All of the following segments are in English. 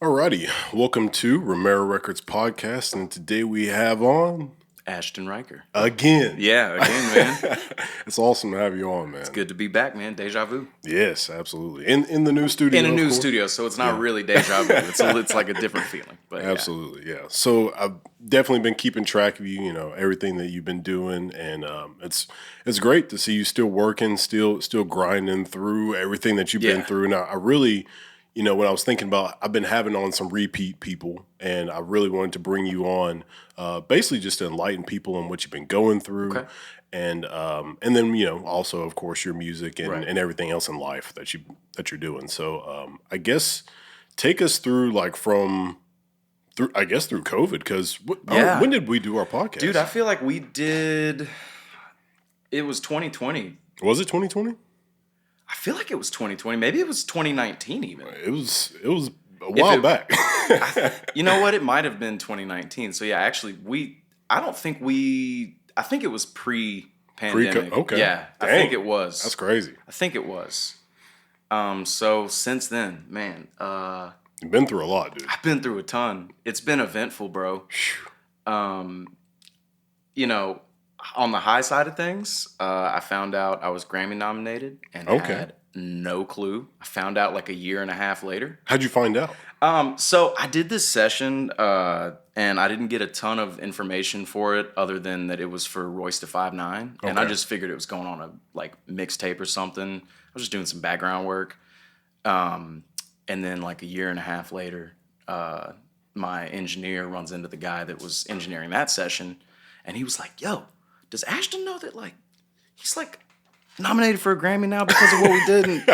Alrighty, welcome to Romera Records podcast, and today we have on Ashton Riker. again. Yeah, again, man. It's awesome to have you on, man. It's good to be back, man. Deja vu. Yes, absolutely. In the new studio. In a new of course. studio, so it's not really deja vu. It's like a different feeling. But Absolutely, yeah. So I've definitely been keeping track of you. You know everything that you've been doing, and it's great to see you still working, still grinding through everything that you've been through. Now I really. You know, when I was thinking about, I've been having on some repeat people, and I really wanted to bring you on, basically just to enlighten people on what you've been going through, and then also of course your music and everything else in life that you're doing. So I guess take us through through COVID, because when did we do our podcast? Dude, I feel like we did. It was 2020. Was it 2020? I feel like it was 2020. Maybe it was 2019 even. It was a while back. You know what? It might have been 2019. So yeah, actually, I think it was pre-pandemic. Okay. Yeah, Dang. I think it was. That's crazy. I think it was. So since then, man, You've been through a lot, dude. I've been through a ton. It's been eventful, bro. On the high side of things, I found out I was Grammy nominated and had no clue. I found out like a year and a half later. How'd you find out? So I did this session, and I didn't get a ton of information for it other than that it was for Royce da 5'9", and I just figured it was going on a mixtape or something. I was just doing some background work, and then like a year and a half later, my engineer runs into the guy that was engineering that session, and he was like, "Yo, does Ashton know that he's nominated for a Grammy now because of what we did?" And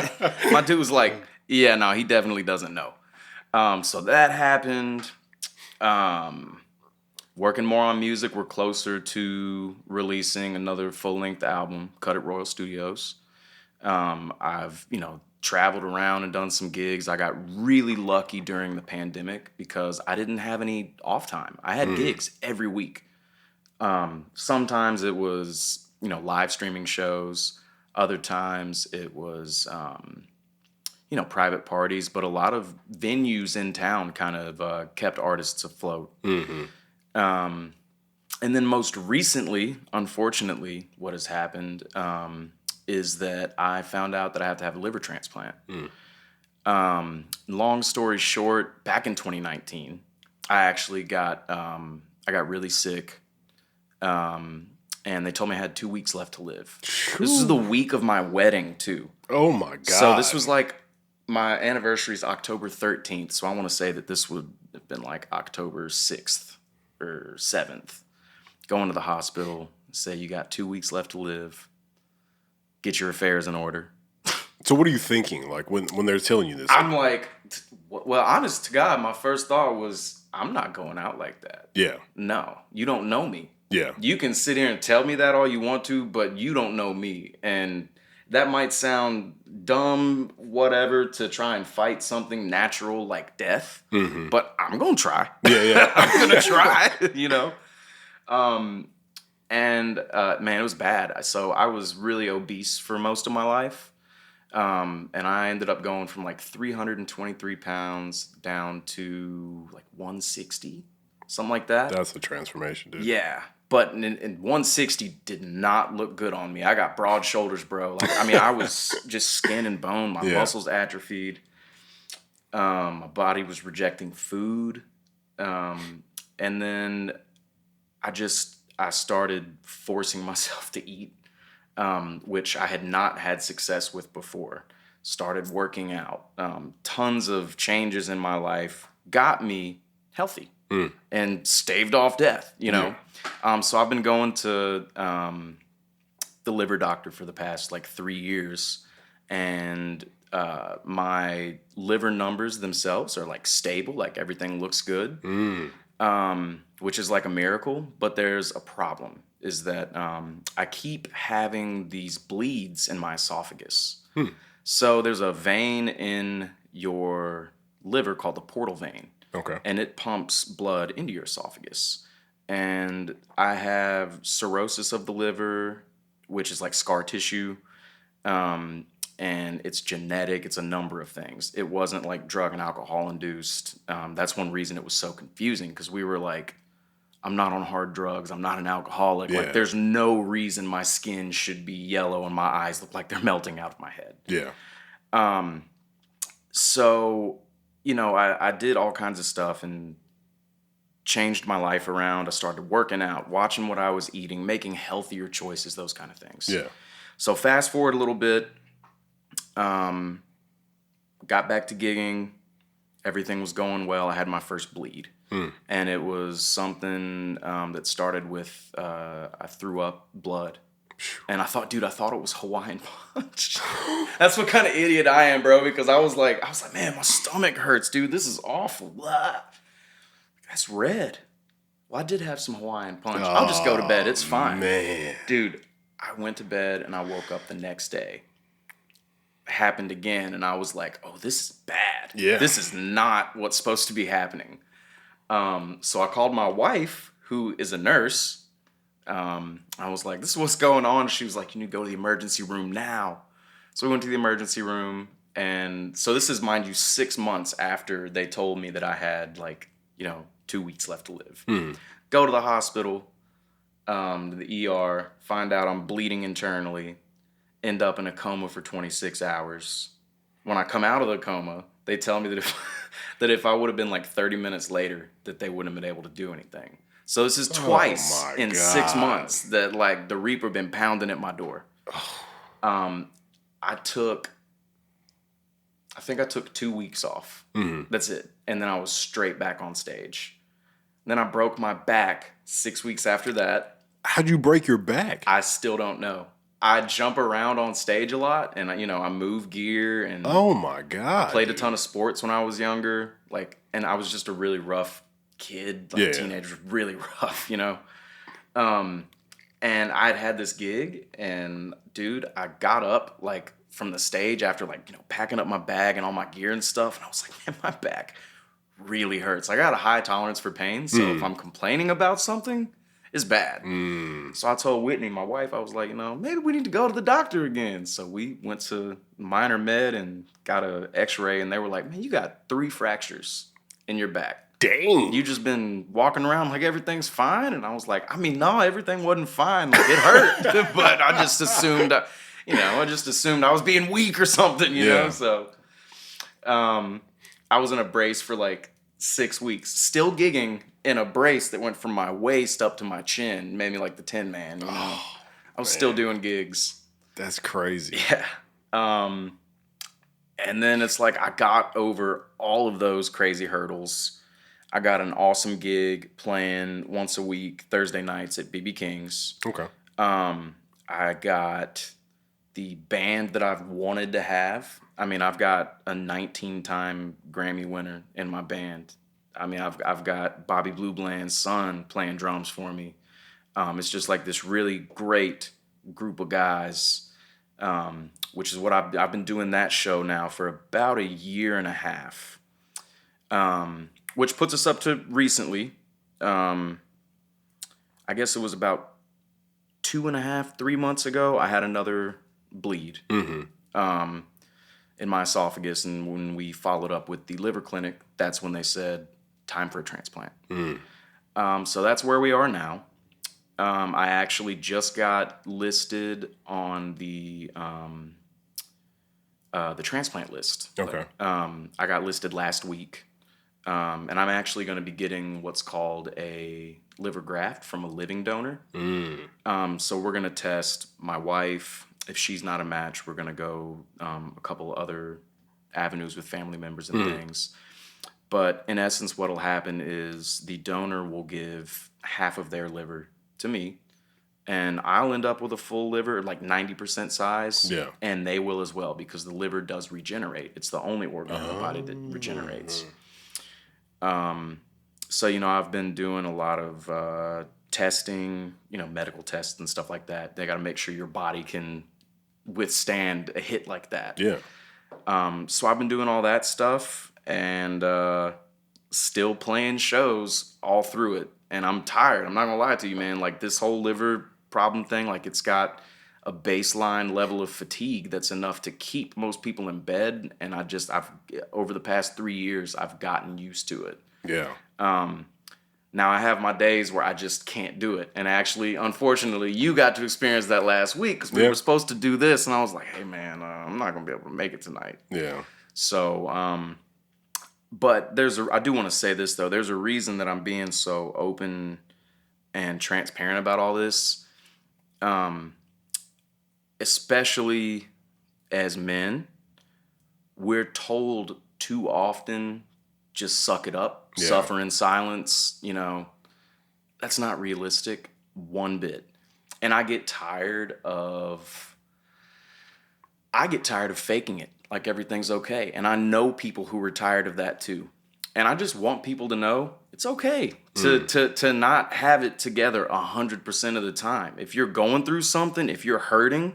my dude was like, "Yeah, no, he definitely doesn't know." So that happened. Working more on music, we're closer to releasing another full-length album, cut at Royal Studios. I've traveled around and done some gigs. I got really lucky during the pandemic because I didn't have any off time. I had gigs every week. Sometimes it was, live streaming shows. Other times it was, private parties. But a lot of venues in town kind of kept artists afloat. And then most recently, unfortunately, what has happened is that I found out that I have to have a liver transplant. Long story short, back in 2019, I actually got really sick. And they told me I had 2 weeks left to live. This is the week of my wedding too. Oh my God. So this was my anniversary is October 13th. So I want to say that this would have been October 6th or 7th. Going to the hospital, say you got 2 weeks left to live. Get your affairs in order. So what are you thinking when they're telling you this? I'm well, honest to God, my first thought was, I'm not going out like that. Yeah. No, you don't know me. Yeah. You can sit here and tell me that all you want to, but you don't know me. And that might sound dumb, whatever, to try and fight something natural like death. But I'm going to try. Yeah. I'm going to try, man, it was bad. So I was really obese for most of my life. And I ended up going from 323 pounds down to 160, something like that. That's a transformation, dude. Yeah. But in 160 did not look good on me. I got broad shoulders, bro. I was just skin and bone. My muscles atrophied. My body was rejecting food. And then I started forcing myself to eat, which I had not had success with before. Started working out. Tons of changes in my life got me healthy. And staved off death, So I've been going to the liver doctor for the past 3 years, and my liver numbers themselves are stable, everything looks good, which is a miracle. But there's a problem, is that I keep having these bleeds in my esophagus. So there's a vein in your liver called the portal vein. Okay. And it pumps blood into your esophagus. And I have cirrhosis of the liver, which is scar tissue. and it's genetic. It's a number of things. It wasn't like drug and alcohol induced. That's one reason it was so confusing, because we were like, I'm not on hard drugs. I'm not an alcoholic. Yeah. Like, there's no reason my skin should be yellow and my eyes look like they're melting out of my head. Yeah. So, I did all kinds of stuff and changed my life around. I started working out, watching what I was eating, making healthier choices, those kind of things. Yeah. So fast forward a little bit, got back to gigging. Everything was going well. I had my first bleed. And it was something that started with, I threw up blood. And I thought it was Hawaiian Punch. That's what kind of idiot I am, bro, because I was like, man, my stomach hurts, dude. This is awful. Blah. That's red. Well, I did have some Hawaiian Punch. I'll just go to bed. It's fine. Man. Dude, I went to bed and I woke up the next day. It happened again, and I was like, oh, this is bad. Yeah. This is not what's supposed to be happening. So I called my wife, who is a nurse. I was like, this is what's going on. She was like, you need to go to the emergency room now. So we went to the emergency room. And so this is, mind you, 6 months after they told me that I had 2 weeks left to live. Go to the hospital, to the ER, find out I'm bleeding internally, end up in a coma for 26 hours. When I come out of the coma, they tell me that if I would have been 30 minutes later, that they wouldn't have been able to do anything. So this is twice in 6 months that the Reaper been pounding at my door. I think I took 2 weeks off. That's it. And then I was straight back on stage. Then I broke my back 6 weeks after that. How'd you break your back? I still don't know. I jump around on stage a lot, and I move gear, and oh my God, played a ton of sports when I was younger. And I was just a really rough kid, teenager, really rough, And I'd had this gig, and dude, I got up from the stage after packing up my bag and all my gear and stuff, and I was like, man, my back really hurts. I got a high tolerance for pain, so if I'm complaining about something, it's bad. So I told Whitney, my wife, I was like, maybe we need to go to the doctor again. So we went to minor med and got an x-ray, and they were like, man, you got 3 fractures in your back. Dang. You just been walking around like everything's fine? And I was like, no, everything wasn't fine. It hurt. But I just assumed, I was being weak or something, you know? So I was in a brace for 6 weeks, still gigging in a brace that went from my waist up to my chin, made me like the Tin Man, I was still doing gigs. That's crazy. Yeah. And then it's I got over all of those crazy hurdles. I got an awesome gig playing once a week, Thursday nights at BB King's. Okay. I got the band that I've wanted to have. I've got a 19-time Grammy winner in my band. I've got Bobby Blue Bland's son playing drums for me. It's just this really great group of guys, which is what I've been doing that show now for about a year and a half, which puts us up to recently. I guess it was about 2.5, 3 months ago, I had another bleed in my esophagus, and when we followed up with the liver clinic, that's when they said, time for a transplant. So that's where we are now. I actually just got listed on the transplant list. Okay. I got listed last week, and I'm actually going to be getting what's called a liver graft from a living donor. So we're going to test my wife. If she's not a match, we're going to go a couple other avenues with family members and things. But in essence, what will happen is the donor will give half of their liver to me, and I'll end up with a full liver, 90% size. Yeah. And they will as well, because the liver does regenerate. It's the only organ in the body that regenerates. So, I've been doing a lot of testing, medical tests and stuff like that. They got to make sure your body can withstand a hit like that. Yeah. So I've been doing all that stuff, and still playing shows all through it. And I'm tired. I'm not going to lie to you, man. This whole liver problem thing, it's got a baseline level of fatigue that's enough to keep most people in bed. And I've over the past 3 years, I've gotten used to it. Yeah. Now I have my days where I just can't do it. And actually, unfortunately, you got to experience that last week because we were supposed to do this. And I was like, hey, man, I'm not going to be able to make it tonight. Yeah. So, but I do want to say this, though. There's a reason that I'm being so open and transparent about all this. Especially as men, we're told too often, just suck it up, suffer in silence. That's not realistic one bit. And I get tired of faking it, like everything's okay. And I know people who are tired of that too. And I just want people to know it's okay to not have it together 100% of the time. If you're going through something, if you're hurting,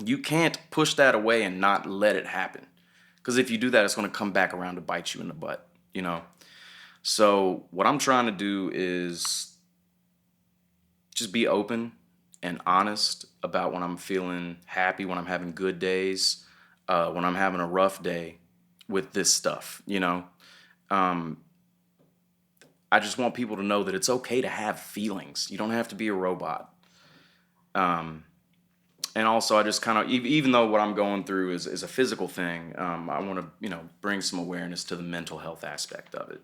you can't push that away and not let it happen. Because if you do that, it's going to come back around to bite you in the butt, So what I'm trying to do is just be open and honest about when I'm feeling happy, when I'm having good days, when I'm having a rough day with this stuff, I just want people to know that it's okay to have feelings. You don't have to be a robot. And also, I just kind of, even though what I'm going through is a physical thing, I want to, bring some awareness to the mental health aspect of it.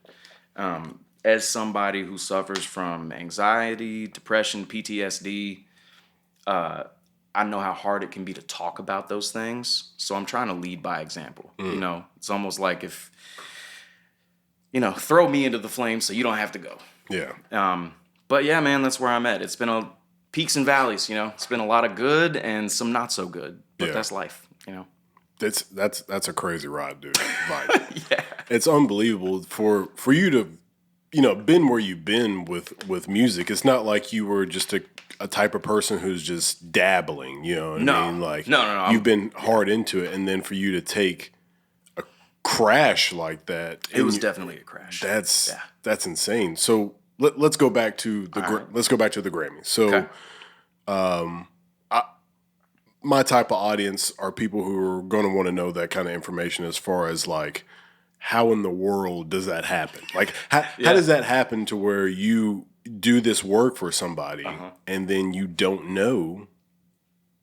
As somebody who suffers from anxiety, depression, PTSD, I know how hard it can be to talk about those things. So I'm trying to lead by example. It's almost like if, throw me into the flames so you don't have to go. Yeah. But yeah, man, that's where I'm at. It's been peaks and valleys, It's been a lot of good and some not so good. But that's life, That's a crazy ride, dude. Like, it's unbelievable for you to, been where you've been with music. It's not like you were just a type of person who's just dabbling, you know what I mean? Like, no. You've been hard into it, and then for you to take a crash like that. It was definitely a crash. That's insane. So let's go back to the Grammys. So, my type of audience are people who are going to want to know that kind of information as far as like, how in the world does that happen? Like, how does that happen to where you do this work for somebody and then you don't know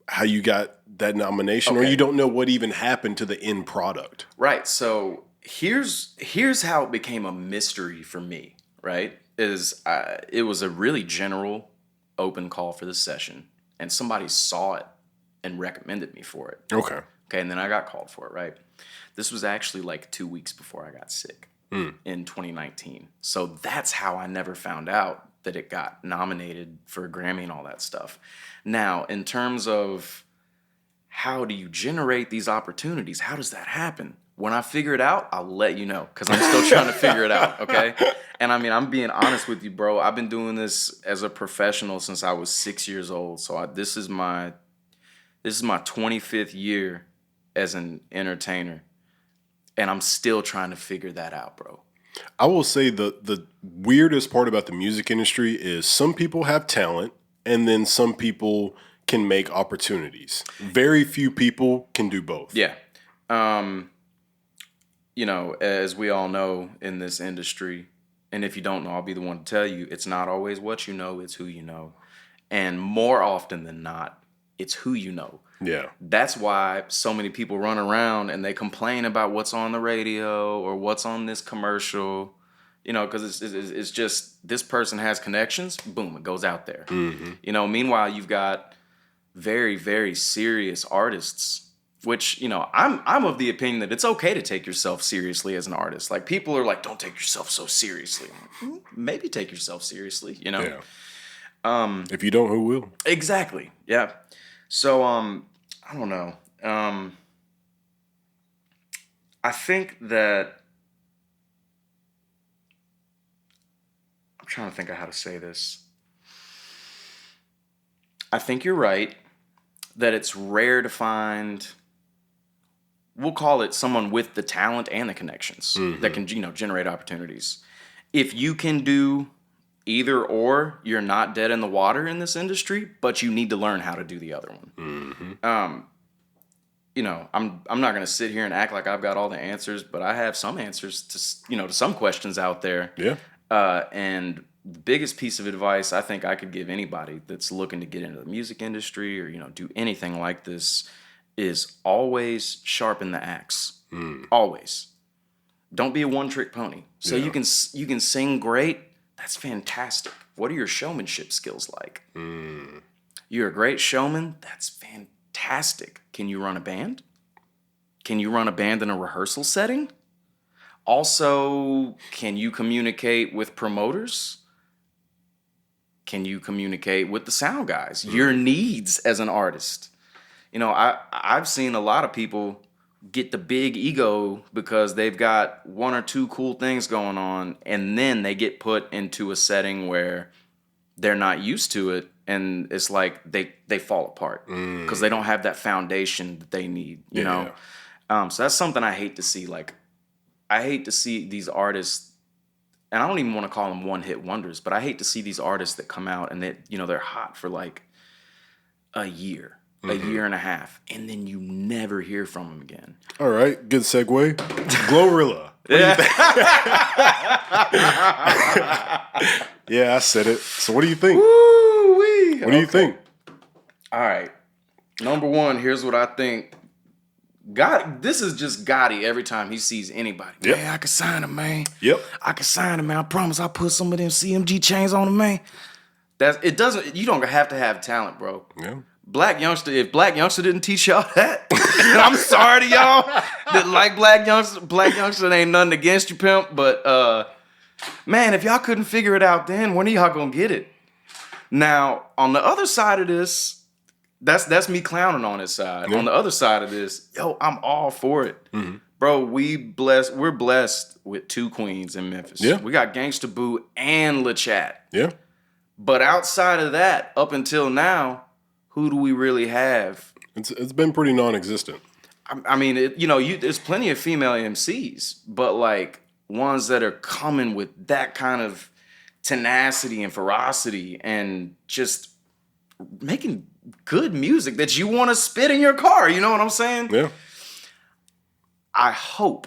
how you got that nomination or you don't know what even happened to the end product? Right. So here's how it became a mystery for me, right? It was a really general open call for the session and somebody saw it and recommended me for it. Okay. And then I got called for it, right? This was actually like 2 weeks before I got sick in 2019. So that's how I never found out that it got nominated for a Grammy and all that stuff. Now, in terms of how do you generate these opportunities? How does that happen? When I figure it out, I'll let you know because I'm still trying to figure it out, okay? And I mean, I'm being honest with you, bro. I've been doing this as a professional since I was 6 years old. So this is my 25th year as an entertainer. And I'm still trying to figure that out, bro. I will say the weirdest part about the music industry is some people have talent and then some people can make opportunities. Very few people can do both. Yeah. As we all know in this industry, and if you don't know, I'll be the one to tell you, it's not always what you know, it's who you know. And more often than not, it's who you know. Yeah. That's why so many people run around and they complain about what's on the radio or what's on this commercial, because it's just this person has connections, boom, it goes out there. Mm-hmm. Meanwhile, you've got very, very serious artists, which, I'm of the opinion that it's okay to take yourself seriously as an artist. Like, people are like, don't take yourself so seriously. Maybe take yourself seriously, Yeah. If you don't, who will? Exactly. Yeah. So, I don't know. I think that I'm trying to think of how to say this. I think you're right that it's rare to find, we'll call it someone with the talent and the connections that can, generate opportunities. If you can do either or you're not dead in the water in this industry, but you need to learn how to do the other one. Mm-hmm. You know, I'm not going to sit here and act like I've got all the answers, but I have some answers to, you know, to some questions out there. Yeah. And the biggest piece of advice I think I could give anybody that's looking to get into the music industry or, you know, do anything like this is always sharpen the axe. Always. Don't be a one-trick pony. So you can sing great. That's fantastic. What are your showmanship skills like? You're a great showman. That's fantastic. Can you run a band? Can you run a band in a rehearsal setting? Also, can you communicate with promoters? Can you communicate with the sound guys? Your needs as an artist. You know, I've seen a lot of people get the big ego because they've got one or two cool things going on, and then they get put into a setting where they're not used to it, and it's like they fall apart because they don't have that foundation that they need, you know? So that's something I hate to see. Like, I hate to see these artists, and I don't even want to call them one-hit wonders, but I hate to see these artists that come out and that, you know, they're hot for like a year and a half, and then you never hear from them again. All right, good segue. Glorilla. Yeah, I said it. So what do you think? Woo-wee. What do you think? All right. Number one, here's what I think. This is just Gotti every time he sees anybody. Yep. Man, I can sign him, man. Yep. I can sign him, man. I promise I'll put some of them CMG chains on him, man. You don't have to have talent, bro. Yeah. If Black Youngster didn't teach y'all that, I'm sorry to y'all that like Black Youngster ain't nothing against you, pimp, but man, if y'all couldn't figure it out then, when are y'all gonna get it? Now, on the other side of this, that's me clowning on his side. Yeah. On the other side of this, yo, I'm all for it. Mm-hmm. Bro, we're blessed with two queens in Memphis. Yeah. We got Gangsta Boo and LeChat. Yeah. But outside of that, up until now, who do we really have? It's been pretty non-existent. I mean, there's plenty of female MCs, but like ones that are coming with that kind of tenacity and ferocity and just making good music that you want to spit in your car. You know what I'm saying? Yeah. I hope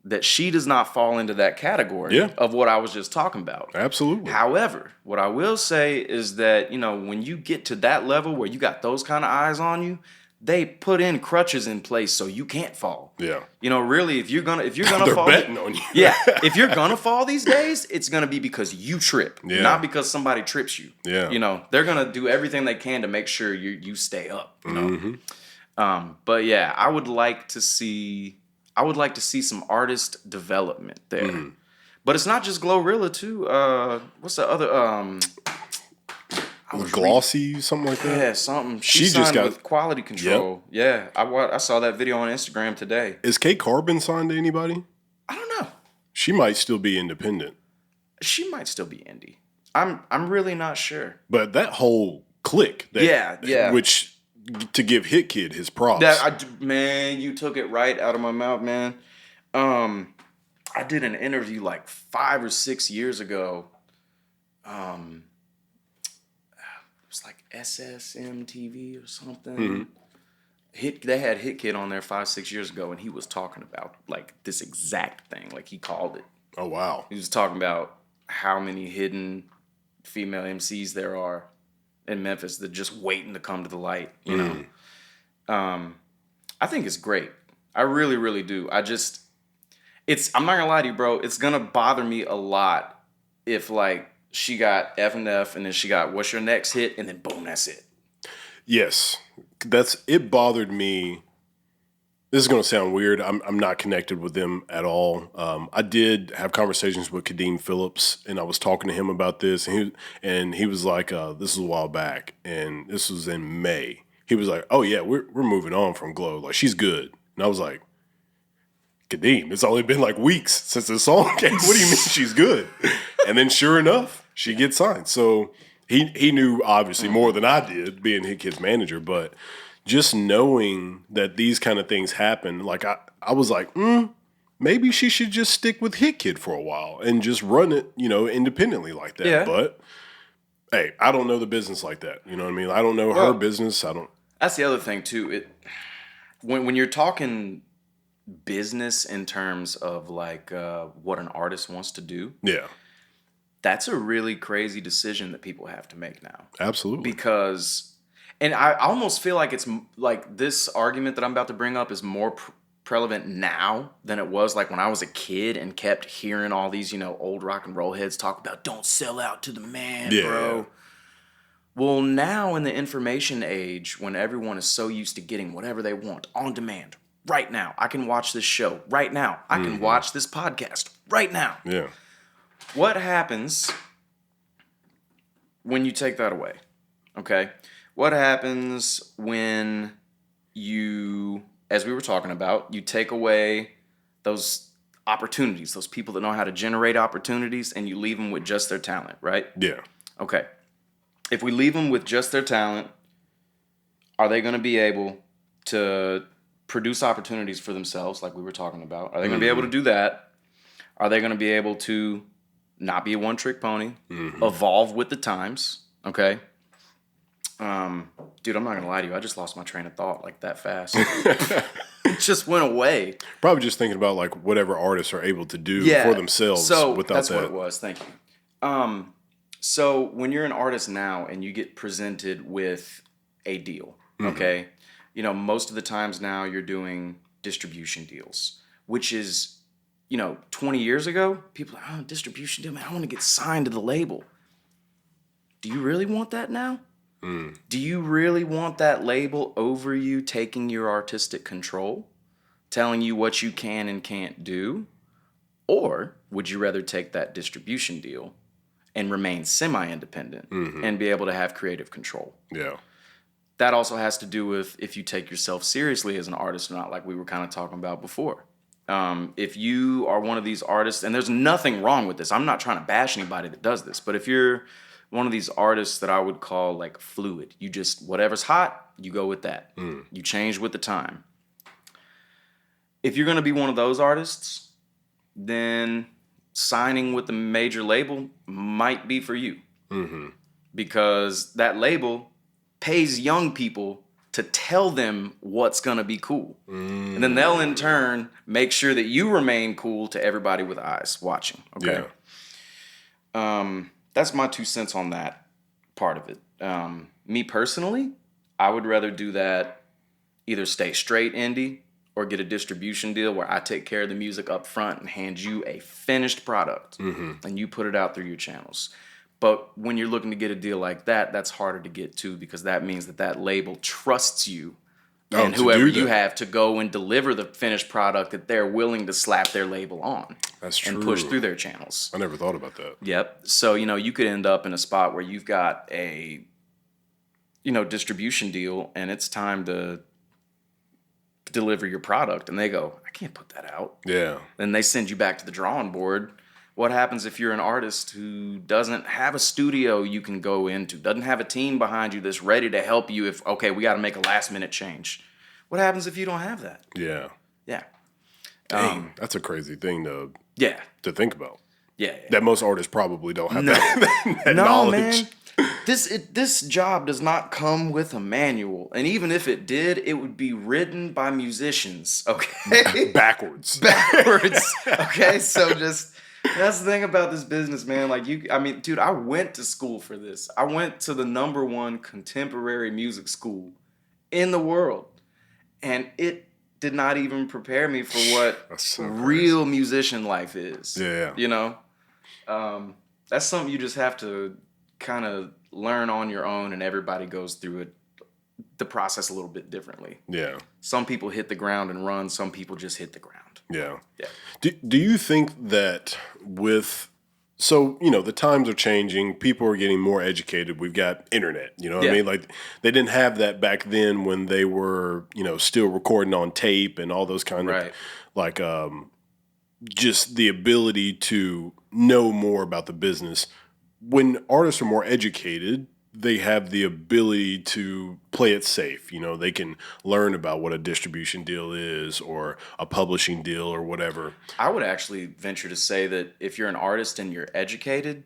that she does not fall into that category of what I was just talking about. Absolutely. However, what I will say is that, you know, when you get to that level where you got those kind of eyes on you, they put in crutches in place so you can't fall. Yeah. You know, really, if you're gonna They're fall, betting on you. Yeah. If you're gonna fall these days, it's gonna be because you trip, not because somebody trips you. Yeah. You know, they're gonna do everything they can to make sure you stay up. You know. Mm-hmm. But yeah, I would like to see some artist development there. Mm-hmm. But it's not just Glorilla too. What's the other? Glossy, something like that. Yeah, something. She just got with Quality Control. Yep. Yeah, I saw that video on Instagram today. Is K Carbon signed to anybody? I don't know. She might still be independent. She might still be indie. I'm really not sure. But that whole clique, which to give Hit Kid his props. Man, you took it right out of my mouth, man. I did an interview like 5 or 6 years ago. It was like SSM TV or something. Mm-hmm. They had Hit Kid on there 5, 6 years ago, and he was talking about like this exact thing. Like he called it. Oh wow! He was talking about how many hidden female MCs there are in Memphis that just waiting to come to the light. You know, I think it's great. I really, really do. I'm not gonna lie to you, bro. It's gonna bother me a lot if like she got F&F and then she got What's Your Next Hit and then boom, that's it. Yes, it bothered me. This is gonna sound weird. I'm not connected with them at all. I did have conversations with Kadeem Phillips, and I was talking to him about this, and he was like, "This is a while back, and this was in May." He was like, "Oh yeah, we're moving on from Glow. Like she's good," and I was like, Kadeem, it's only been like weeks since the song came. What do you mean she's good? And then sure enough, she gets signed. So he knew obviously more than I did being Hit Kid's manager, but just knowing that these kind of things happen, like I was like, maybe she should just stick with Hit Kid for a while and just run it, independently like that. Yeah. But hey, I don't know the business like that. You know what I mean? I don't know her business. I don't. That's the other thing too. When you're talking business in terms of like what an artist wants to do, Yeah, that's a really crazy decision that people have to make now. absolutely. Because, and I almost feel like it's like this argument that I'm about to bring up is more prevalent now than it was like when I was a kid and kept hearing all these, old rock and roll heads talk about don't sell out to the man, bro. Well, now in the information age, when everyone is so used to getting whatever they want on demand, right now, I can watch this show right now. I can watch this podcast right now. Yeah. What happens when you take that away? Okay. What happens when you, as we were talking about, you take away those opportunities, those people that know how to generate opportunities, and you leave them with just their talent, right? Yeah. Okay. If we leave them with just their talent, are they going to be able to produce opportunities for themselves, like we were talking about? Are they going to be able to do that? Are they going to be able to not be a one-trick pony, evolve with the times, okay? Dude, I'm not going to lie to you. I just lost my train of thought like that fast. It just went away. Probably just thinking about like whatever artists are able to do for themselves without that's that. What it was. Thank you. So when you're an artist now and you get presented with a deal, okay? Most of the times now you're doing distribution deals, which is, 20 years ago, people are like, distribution deal, man, I want to get signed to the label. Do you really want that now? Do you really want that label over you taking your artistic control, telling you what you can and can't do? Or would you rather take that distribution deal and remain semi-independent and be able to have creative control? Yeah. That also has to do with if you take yourself seriously as an artist or not, like we were kind of talking about before. If you are one of these artists, and there's nothing wrong with this, I'm not trying to bash anybody that does this, but if you're one of these artists that I would call like fluid, you just, whatever's hot, you go with that. You change with the time. If you're going to be one of those artists, then signing with a major label might be for you. Because that label pays young people to tell them what's going to be cool. And then they'll in turn make sure that you remain cool to everybody with eyes watching. Okay. Yeah. That's my 2 cents on that part of it. Me personally, I would rather do that, either stay straight indie or get a distribution deal where I take care of the music up front and hand you a finished product and you put it out through your channels. But when you're looking to get a deal like that, that's harder to get to because that means that label trusts you and whoever you have to go and deliver the finished product that they're willing to slap their label on. That's true. And push through their channels. I never thought about that. Yep. So, you could end up in a spot where you've got a, distribution deal and it's time to deliver your product and they go, I can't put that out. Yeah. Then they send you back to the drawing board. What happens if you're an artist who doesn't have a studio you can go into, doesn't have a team behind you that's ready to help you if, okay, we got to make a last minute change? What happens if you don't have that? Yeah. Yeah. Dang, that's a crazy thing to think about. Yeah. That most artists probably don't have that knowledge. Man. This job does not come with a manual. And even if it did, it would be written by musicians, okay? Backwards. Okay? So that's the thing about this business, man. Like dude, I went to school for this. I went to the #1 contemporary music school in the world. And it did not even prepare me for what real musician life is. Yeah. That's something you just have to kind of learn on your own, and everybody goes through the process a little bit differently. Yeah. Some people hit the ground and run. Some people just hit the ground. Yeah. Yeah. Do you think that the times are changing, people are getting more educated, we've got internet, what I mean? Like they didn't have that back then when they were, still recording on tape and all those kind of like just the ability to know more about the business. When artists are more educated, they have the ability to play it safe. You know, they can learn about what a distribution deal is or a publishing deal or whatever. I would actually venture to say that if you're an artist and you're educated,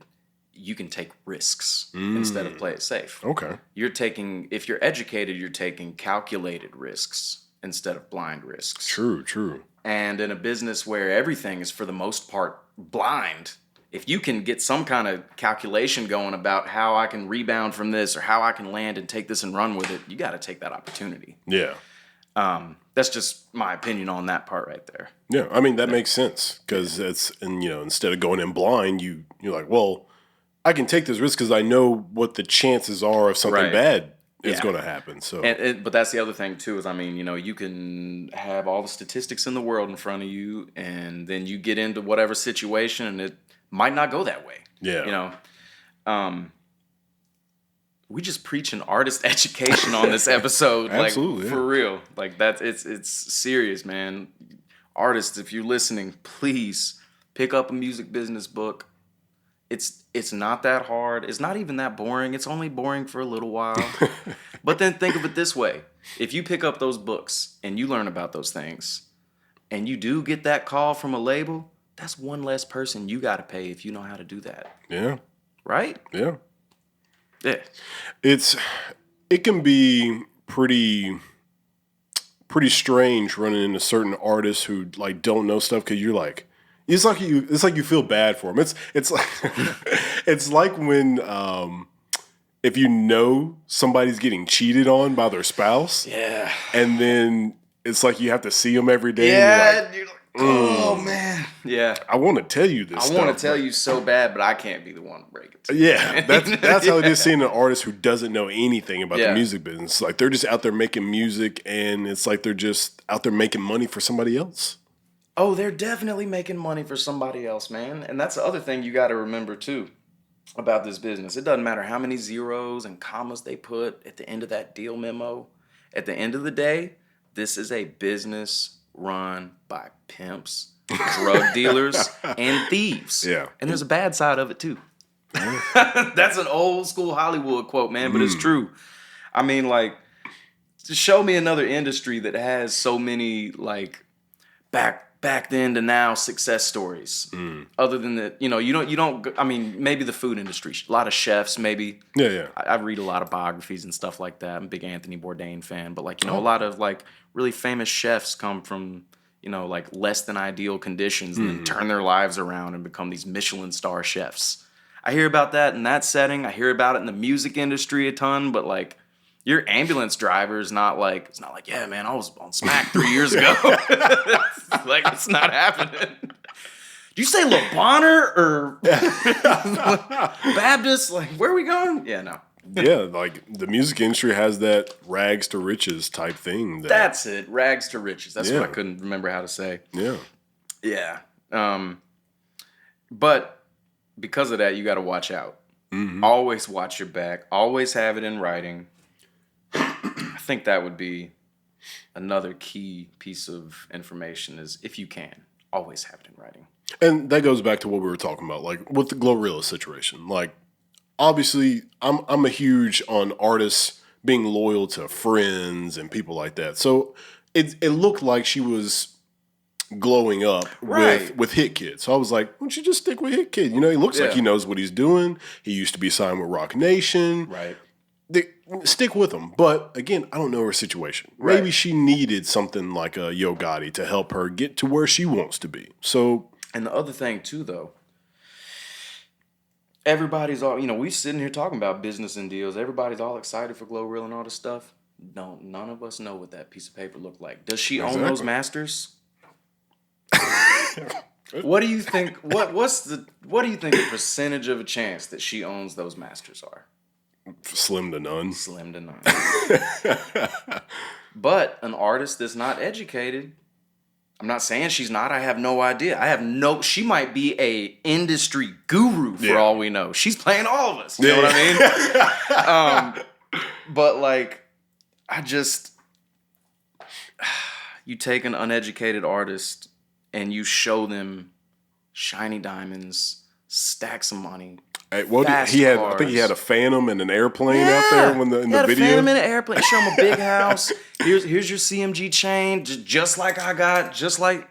you can take risks instead of play it safe. Okay. If you're educated, you're taking calculated risks instead of blind risks. True. And in a business where everything is for the most part blind, if you can get some kind of calculation going about how I can rebound from this or how I can land and take this and run with it, you got to take that opportunity. Yeah. That's just my opinion on that part right there. Yeah, I mean, that makes sense because instead of going in blind, you're like, well, I can take this risk because I know what the chances are of something bad is going to happen. So, but that's the other thing too is, I mean, you know, you can have all the statistics in the world in front of you, and then you get into whatever situation, and it might not go that way. Yeah. You know, we just preach an artist education on this episode. Absolutely. For real. Like it's serious, man. Artists, if you're listening, please pick up a music business book. It's not that hard. It's not even that boring. It's only boring for a little while. But then think of it this way. If you pick up those books and you learn about those things and you do get that call from a label, that's one less person you got to pay if you know how to do that. Yeah. Right? Yeah. Yeah. It can be pretty strange running into certain artists who like don't know stuff because you're like, it's like you feel bad for them. It's like it's like when if you know somebody's getting cheated on by their spouse, and then it's like you have to see them every day. Yeah, and you're like, oh man, yeah. I want to tell you this. I want to tell you so bad, but I can't be the one to break it to you. Yeah, that's how it is seeing an artist who doesn't know anything about the music business. Like they're just out there making music, and it's like they're just out there making money for somebody else. Oh, they're definitely making money for somebody else, man. And that's the other thing you got to remember, too, about this business. It doesn't matter how many zeros and commas they put at the end of that deal memo. At the end of the day, this is a business run by pimps, drug dealers, and thieves. Yeah. And there's a bad side of it, too. That's an old school Hollywood quote, man, but it's true. I mean, like, show me another industry that has so many, like, back then to now success stories. Other than that, you don't. I mean, maybe the food industry. A lot of chefs, maybe. Yeah. I read a lot of biographies and stuff like that. I'm a big Anthony Bourdain fan, but like a lot of like really famous chefs come from like less than ideal conditions and then turn their lives around and become these Michelin star chefs. I hear about that in that setting. I hear about it in the music industry a ton, but like. Your ambulance driver is not like, it's not like, yeah, man, I was on Smack 3 years ago. Like, it's not happening. Do you say Le Bonheur or Baptist? Like, where are we going? Yeah, no. Yeah, like the music industry has that rags to riches type thing. That's it, rags to riches. That's what I couldn't remember how to say. Yeah. Yeah. But because of that, you got to watch out. Mm-hmm. Always watch your back. Always have it in writing. I think that would be another key piece of information is if you can, always have it in writing. And that goes back to what we were talking about, like with the Glorilla situation. Like, obviously, I'm a huge on artists being loyal to friends and people like that. So it looked like she was glowing up with Hit Kid. So I was like, why don't you just stick with Hit Kid? He looks like he knows what he's doing. He used to be signed with Rock Nation. Right. Stick with him. But again, I don't know her situation. Right. Maybe she needed something like a Yo Gotti to help her get to where she wants to be. So, and the other thing too, though, everybody's all, we sitting here talking about business and deals. Everybody's all excited for Glorilla and all this stuff. No, none of us know what that piece of paper looked like. Does she own those masters? What do you think? What do you think the percentage of a chance that she owns those masters are? Slim to none. Slim to none. But an artist that's not educated, I'm not saying she's not. I have no idea. She might be a industry guru for all we know. She's playing all of us. You know what I mean? But like, you take an uneducated artist and you show them shiny diamonds, stacks of money. Hey, what fast he had? cars. I think he had a Phantom and an airplane out there when in the video. A Phantom and an airplane. Show him a big house. Here's your CMG chain, just like I got, just like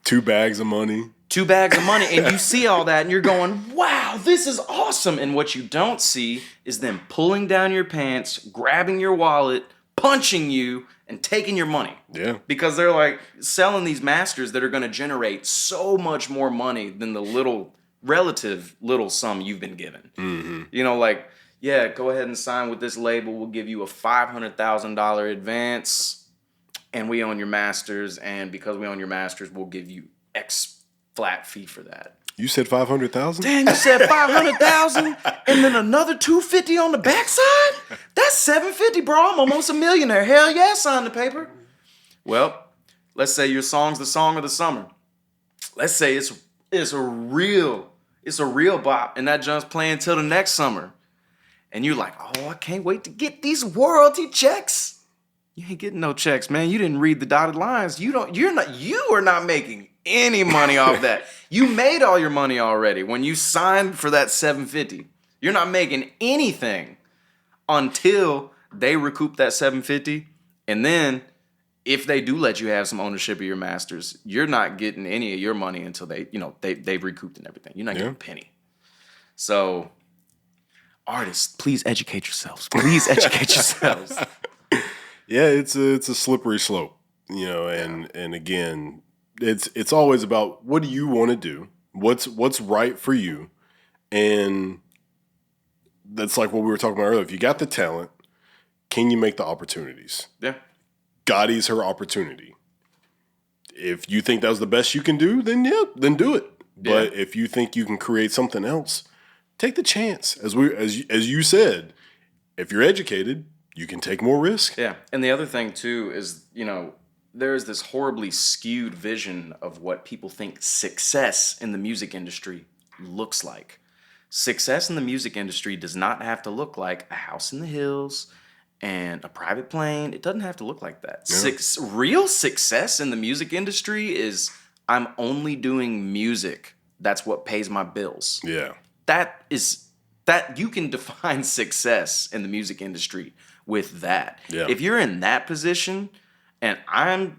2 bags of money. 2 bags of money, and you see all that, and you're going, wow, this is awesome. And what you don't see is them pulling down your pants, grabbing your wallet, punching you, and taking your money. Yeah. Because they're like selling these masters that are going to generate so much more money than the relative little sum you've been given. Mm-hmm. You know, like, yeah, go ahead and sign with this label. We'll give you a $500,000 advance, and we own your masters. And because we own your masters, we'll give you X flat fee for that. You said 500,000? Damn, you said 500,000 and then another 250 on the backside? That's 750, bro. I'm almost a millionaire. Hell yeah, sign the paper. Well, let's say your song's the song of the summer. Let's say it's a real bop, and that jump's playing till the next summer. And you're like, oh, I can't wait to get these royalty checks. You ain't getting no checks, man. You didn't read the dotted lines. You are not making any money off that. You made all your money already when you signed for that 750. You're not making anything until they recoup that 750. And then if they do let you have some ownership of your masters, you're not getting any of your money until they've recouped and everything. You're not getting a penny. So artists, please educate yourselves. Please educate yourselves. Yeah, it's a slippery slope, and again, it's always about what do you want to do, what's right for you, and that's like what we were talking about earlier. If you got the talent, can you make the opportunities? Yeah, Gotti's her opportunity. If you think that was the best you can do, then do it. But if you think you can create something else, take the chance. As you said, if you're educated, you can take more risk. Yeah. And the other thing, too, is, there's this horribly skewed vision of what people think success in the music industry looks like. Success in the music industry does not have to look like a house in the hills and a private plane. It doesn't have to look like that. Yeah. Real success in the music industry is I'm only doing music. That's what pays my bills. Yeah. That you can define success in the music industry with that. Yeah. If you're in that position, and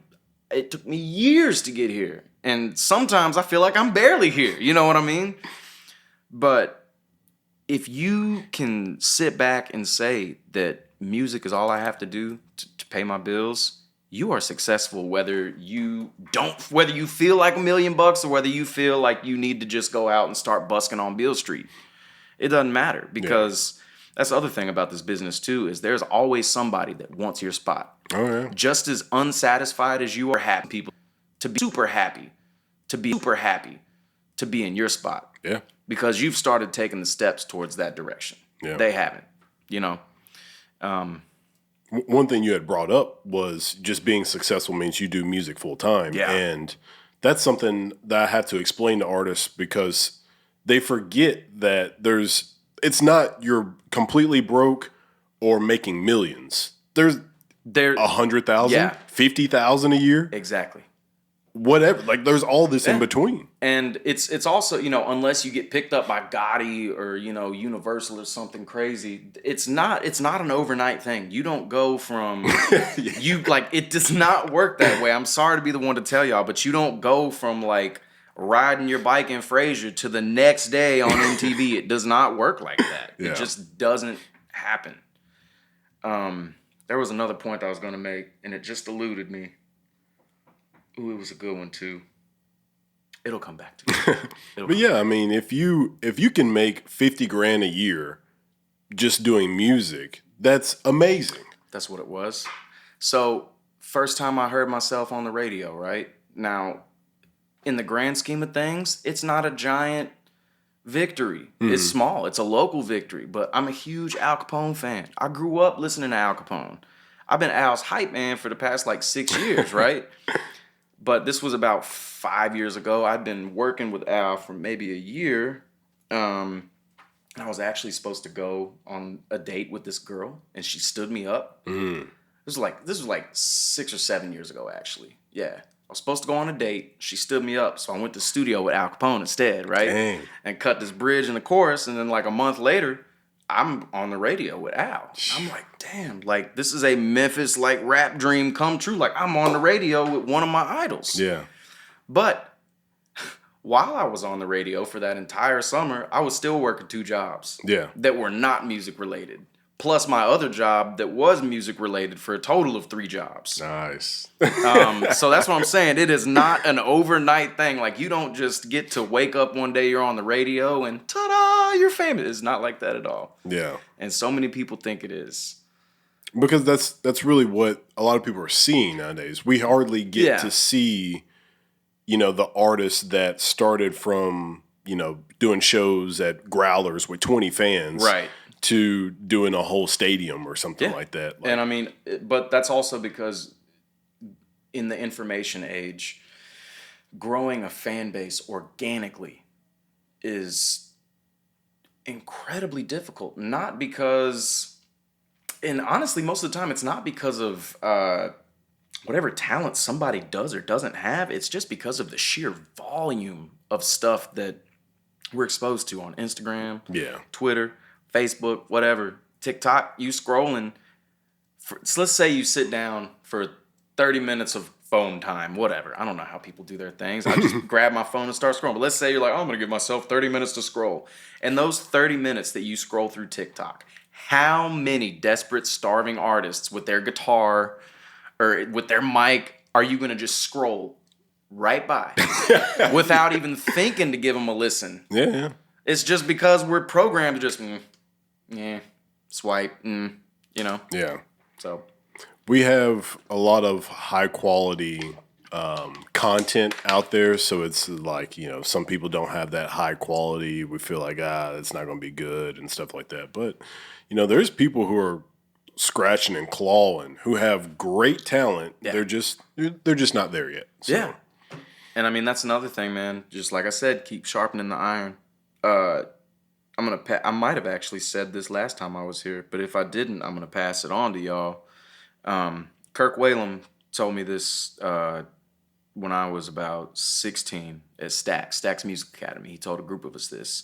it took me years to get here, and sometimes I feel like I'm barely here. You know what I mean? But if you can sit back and say that music is all I have to do to pay my bills, you are successful whether you feel like $1 million or whether you feel like you need to just go out and start busking on Beale Street. It doesn't matter because that's the other thing about this business too, is there's always somebody that wants your spot. Oh yeah. Just as unsatisfied as you are happy people to be super happy to be in your spot. Yeah. Because you've started taking the steps towards that direction. Yeah. They haven't, One thing you had brought up was just being successful means you do music full time. Yeah. And that's something that I have to explain to artists because they forget that it's not you're completely broke or making millions. There's 100,000, 50,000 a year. Exactly. Whatever. Like there's all this in between. And it's also, unless you get picked up by Gotti or, Universal or something crazy, it's not an overnight thing. You don't go from it does not work that way. I'm sorry to be the one to tell y'all, but you don't go from like riding your bike in Frazier to the next day on MTV. It does not work like that. Yeah. It just doesn't happen. There was another point I was going to make, and it just eluded me. Ooh, it was a good one too. It'll come back to me. But yeah, I mean, if you can make $50,000 a year just doing music, that's amazing. That's what it was. So, first time I heard myself on the radio, right? Now, in the grand scheme of things, it's not a giant victory. Mm-hmm. It's small. It's a local victory, but I'm a huge Al Capone fan. I grew up listening to Al Capone. I've been Al's hype man for the past 6 years, right? But this was about 5 years ago. I'd been working with Al for maybe a year. I was actually supposed to go on a date with this girl, and she stood me up. Mm. This was 6 or 7 years ago, actually. Yeah. I was supposed to go on a date. She stood me up, so I went to the studio with Al Capone instead, right? Dang. And cut this bridge in the chorus, and then like a month later, I'm on the radio with Al. I'm like, damn, like this is a Memphis like rap dream come true. Like I'm on the radio with one of my idols. Yeah. But while I was on the radio for that entire summer, I was still working 2 jobs. Yeah. That were not music related. Plus my other job that was music related for a total of 3 jobs. Nice. So that's what I'm saying. It is not an overnight thing. Like you don't just get to wake up one day, you're on the radio and ta-da, you're famous. It's not like that at all. Yeah. And so many people think it is. Because that's really what a lot of people are seeing nowadays. We hardly get to see, the artists that started from, doing shows at Growlers with 20 fans. Right. To doing a whole stadium or something like that. And I mean, but that's also because in the information age, growing a fan base organically is incredibly difficult. Not because, and honestly, most of the time, it's not because of whatever talent somebody does or doesn't have. It's just because of the sheer volume of stuff that we're exposed to on Instagram, Twitter, Facebook, whatever, TikTok, you scrolling. So let's say you sit down for 30 minutes of phone time, whatever. I don't know how people do their things. I just grab my phone and start scrolling. But let's say you're like, oh, I'm going to give myself 30 minutes to scroll. And those 30 minutes that you scroll through TikTok, how many desperate, starving artists with their guitar or with their mic are you going to just scroll right by without even thinking to give them a listen? Yeah. It's just because we're programmed to just... swipe, Yeah. So we have a lot of high quality content out there. So it's like, some people don't have that high quality. We feel like, it's not going to be good and stuff like that. But, there's people who are scratching and clawing who have great talent. Yeah. They're just not there yet. So. Yeah. And I mean, that's another thing, man. Just like I said, keep sharpening the iron. I might have actually said this last time I was here, but if I didn't, I'm gonna pass it on to y'all. Kirk Whalum told me this when I was about 16 at Stax Music Academy. He told a group of us this.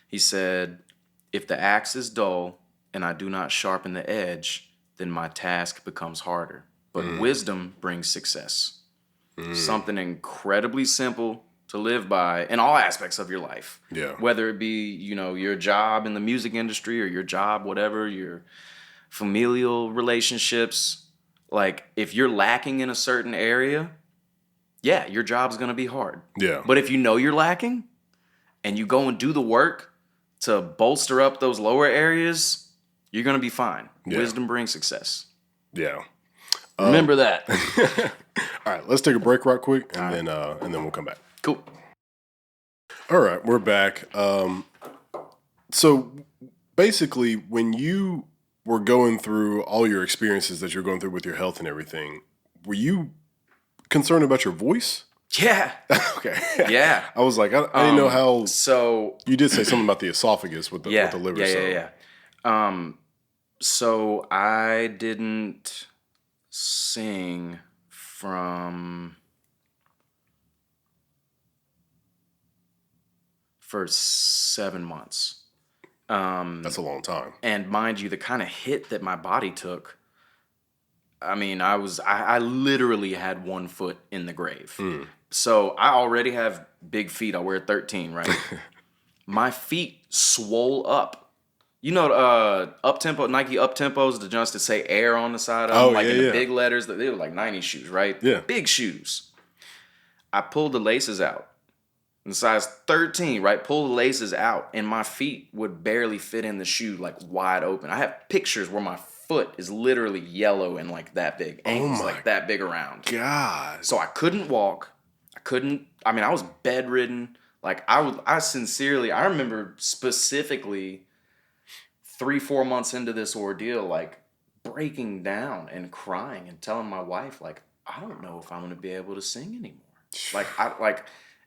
He said, "If the axe is dull and I do not sharpen the edge, then my task becomes harder. But wisdom brings success." Something incredibly simple to live by in all aspects of your life. Yeah. Whether it be, your job in the music industry or your job, whatever, your familial relationships. Like, if you're lacking in a certain area, your job's going to be hard. Yeah. But if you know you're lacking and you go and do the work to bolster up those lower areas, you're going to be fine. Yeah. Wisdom brings success. Yeah. Remember that. All right, let's take a break right quick, and then we'll come back. Cool. All right, we're back. So basically, when you were going through all your experiences that you're going through with your health and everything, were you concerned about your voice? Yeah. Okay. Yeah. I was like, I didn't know how. So you did say something about the esophagus with the liver. Yeah. So I didn't sing for 7 months. That's a long time. And mind you, the kind of hit that my body took, I mean, I literally had 1 foot in the grave. So I already have big feet. I wear 13, right? My feet swole up. Up-tempo, Nike up-tempos, the joints that say air on the side of them, in the big letters. They were like 90 shoes, right? Yeah. Big shoes. I pulled the laces out. In size 13, right? Pull the laces out, and my feet would barely fit in the shoe, like wide open. I have pictures where my foot is literally yellow and like that big. Ankles like that big around. God. So I couldn't walk. I was bedridden. Like I remember specifically 3-4 months into this ordeal, like breaking down and crying and telling my wife, like, I don't know if I'm going to be able to sing anymore.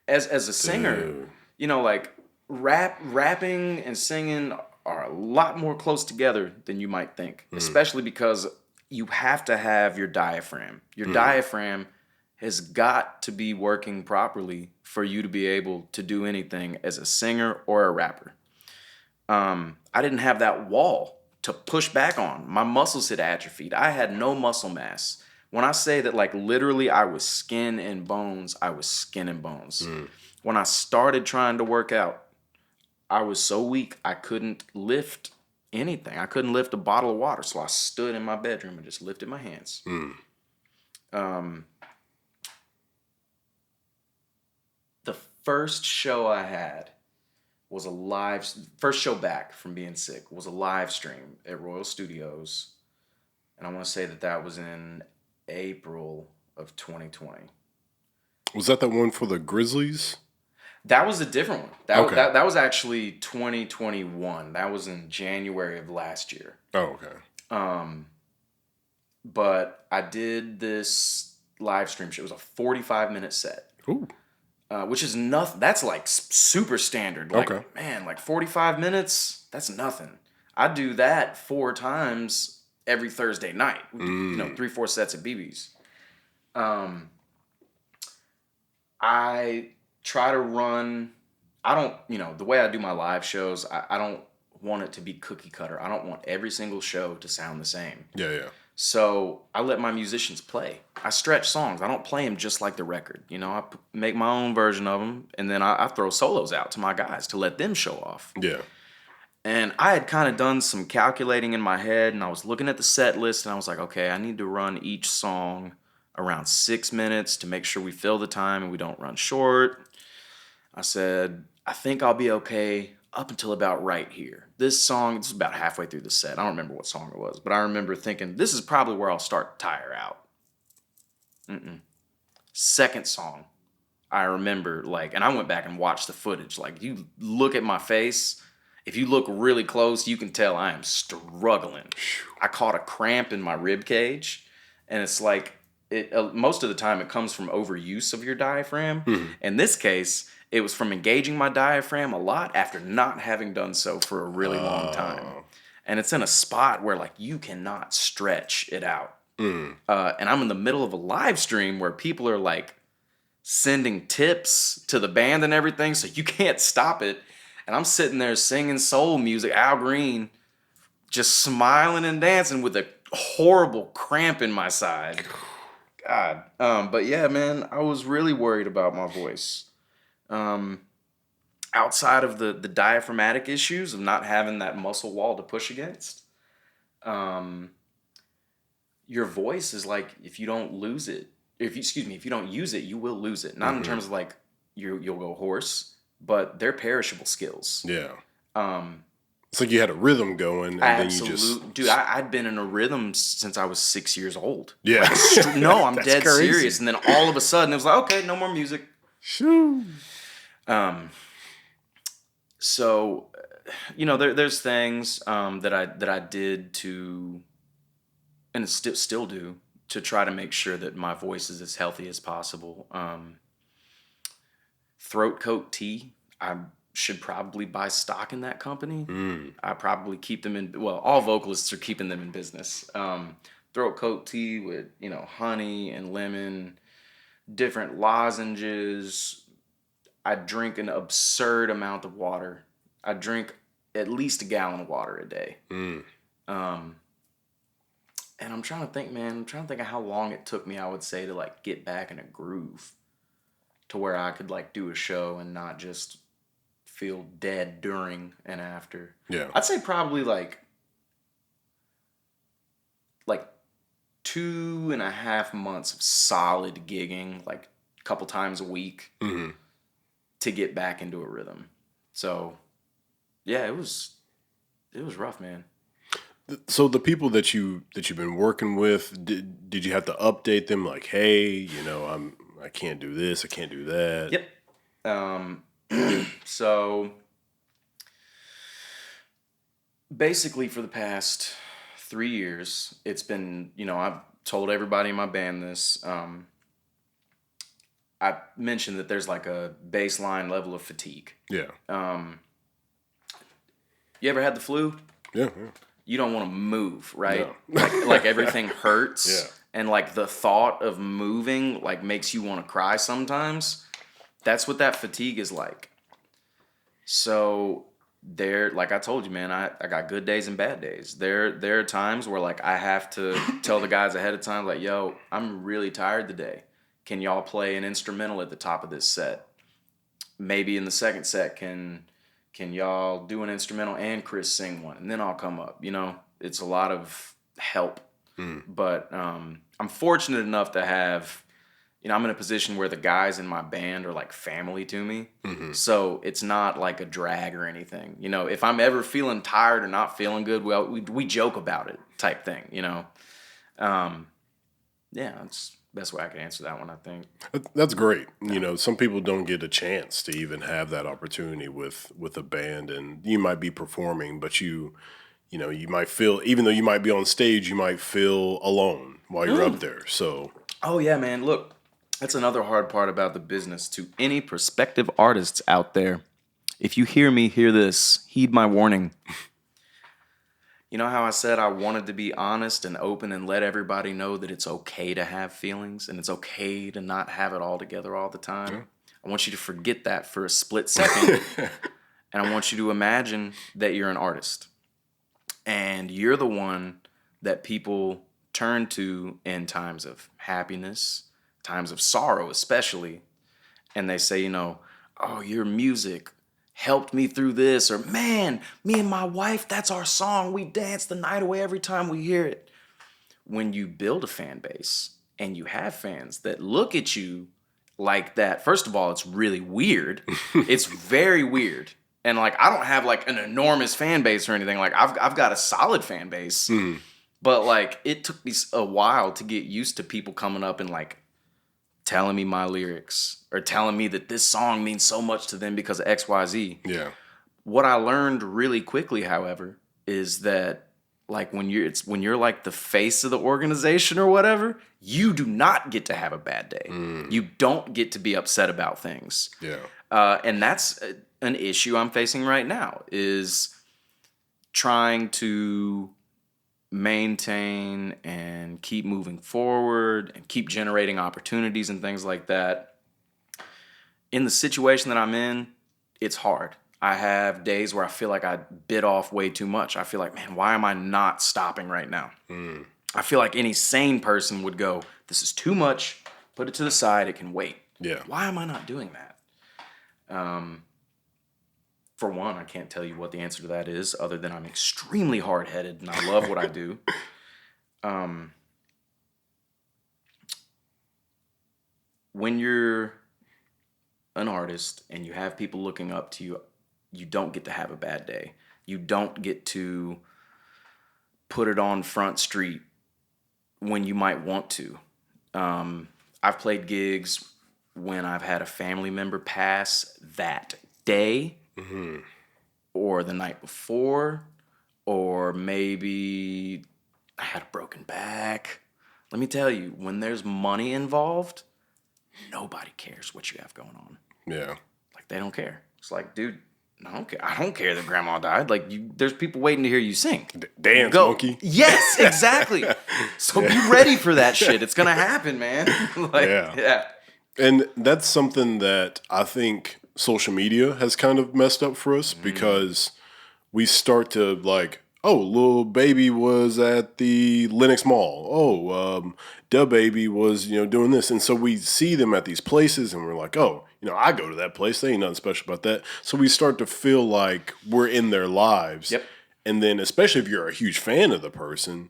As a singer, like rapping and singing are a lot more close together than you might think, especially because you have to have your diaphragm. Your diaphragm has got to be working properly for you to be able to do anything as a singer or a rapper. I didn't have that wall to push back on. My muscles had atrophied. I had no muscle mass. When I say that, like, literally I was skin and bones, I was skin and bones. When I started trying to work out, I was so weak I couldn't lift anything. I couldn't lift a bottle of water, so I stood in my bedroom and just lifted my hands. The first show I had was first show back from being sick was a live stream at Royal Studios. And I want to say that was in April of 2020. Was that the one for the Grizzlies? That was a different one. Okay. That was actually 2021. That was in January of last year. Oh, okay. But I did this live stream show. It was a 45-minute set. Ooh. Which is nothing. That's like super standard. Like, okay. Man, like 45 minutes, that's nothing. I do that 4 times every Thursday night. We do, 3-4 sets of BBs. I try to run, the way I do my live shows, I don't want it to be cookie cutter. I don't want every single show to sound the same. Yeah. So I let my musicians play. I stretch songs. I don't play them just like the record. I make my own version of them, and then I throw solos out to my guys to let them show off. Yeah. And I had kind of done some calculating in my head, and I was looking at the set list, and I was like, okay, I need to run each song around 6 minutes to make sure we fill the time and we don't run short. I said, I think I'll be okay up until about right here. This is about halfway through the set. I don't remember what song it was, but I remember thinking, this is probably where I'll start to tire out. Second song, I remember, and I went back and watched the footage. Like, you look at my face, if you look really close, you can tell I am struggling. I caught a cramp in my rib cage, and it's like, most of the time it comes from overuse of your diaphragm. In this case, it was from engaging my diaphragm a lot after not having done so for a really long time. And it's in a spot where, like, you cannot stretch it out. And I'm in the middle of a live stream where people are, like, sending tips to the band and everything, so you can't stop it. And I'm sitting there singing soul music, Al Green, just smiling and dancing with a horrible cramp in my side. God. But yeah, man, I was really worried about my voice. Outside of the diaphragmatic issues of not having that muscle wall to push against, your voice is like, if you don't use it, you will lose it. Not in terms of like you'll go hoarse, but they're perishable skills. Yeah. It's like you had a rhythm going, and then you just... Dude, I'd been in a rhythm since I was 6 years old. Yeah. Like, no, I'm dead crazy. serious. And then all of a sudden, it was like, okay, no more music. Shoo. So, there's things that I did to, and still do, to try to make sure that my voice is as healthy as possible. Throat coat tea, I should probably buy stock in that company. I probably keep them in, all vocalists are keeping them in business. Throat coat tea with, honey and lemon, different lozenges. I drink an absurd amount of water. I drink at least a gallon of water a day. And I'm trying to think, man, of how long it took me, I would say, to like get back in a groove to where I could like do a show and not just feel dead during and after. Yeah. I'd say probably like 2.5 months of solid gigging, like a couple times a week to get back into a rhythm. So yeah, it was rough, man. So the people that you've been working with, did you have to update them? Like, hey, I can't do this, I can't do that. Yep. So basically for the past 3 years, it's been, I've told everybody in my band this. I mentioned that there's like a baseline level of fatigue. Yeah. You ever had the flu? Yeah. You don't want to move, right? No. like everything hurts. and like the thought of moving like makes you want to cry sometimes. That's what that fatigue is like. So there, like I told you, man, I got good days and bad days. There are times where like I have to tell the guys ahead of time, like, yo, I'm really tired today. Can y'all play an instrumental at the top of this set? Maybe in the second set, can y'all do an instrumental and Chris sing one, and then I'll come up. You know, it's a lot of help. But I'm fortunate enough to have, you know, I'm in a position where the guys in my band are like family to me. So it's not like a drag or anything. You know, if I'm ever feeling tired or not feeling good, well, we joke about it type thing, you know. Yeah, that's the best way I can answer that one, I think. That's great. You know, some people don't get a chance to even have that opportunity with a band, and you might be performing, but you know, you might feel, even though you might be on stage, you might feel alone while you're up there. So, oh yeah, man, look, that's another hard part about the business. To any prospective artists out there, if you hear me, hear this, heed my warning. You know how I said I wanted to be honest and open and let everybody know that it's okay to have feelings and it's okay to not have it all together all the time? Yeah. I want you to forget that for a split second. And I want you to imagine that you're an artist. And you're the one that people turn to in times of happiness, times of sorrow especially. And they say, you know, oh, your music helped me through this, or man, me and my wife, that's our song. We dance the night away every time we hear it. When you build a fan base and you have fans that look at you like that, first of all, it's really weird. It's very weird. And like, I don't have like an enormous fan base or anything. Like I've got a solid fan base, but like it took me a while to get used to people coming up and like telling me my lyrics or telling me that this song means so much to them because of XYZ. Yeah. What I learned really quickly, however, is that like when you're like the face of the organization or whatever, you do not get to have a bad day. You don't get to be upset about things. Yeah. And that's an issue I'm facing right now, is trying to maintain and keep moving forward and keep generating opportunities and things like that. In the situation that I'm in, it's hard. I have days where I feel like I bit off way too much. I feel like, man, why am I not stopping right now? I feel like any sane person would go, this is too much, put it to the side, it can wait. Yeah. Why am I not doing that? For one, I can't tell you what the answer to that is, other than I'm extremely hard-headed and I love what I do. When you're an artist and you have people looking up to you, you don't get to have a bad day. You don't get to put it on Front Street when you might want to. I've played gigs when I've had a family member pass that day, or the night before, or maybe I had a broken back. Let me tell you, when there's money involved, nobody cares what you have going on. Yeah. Like, they don't care. It's like, dude, I don't care that grandma died. Like, there's people waiting to hear you sing. Dance, monkey. Yes, exactly. So be ready for that shit. It's gonna happen, man. Like, yeah. And that's something that I think social media has kind of messed up for us, because we start to like, oh, Lil Baby was at the Lenox Mall. Oh, Da Baby was, doing this. And so we see them at these places and we're like, oh, I go to that place. There ain't nothing special about that. So we start to feel like we're in their lives. Yep. And then especially if you're a huge fan of the person,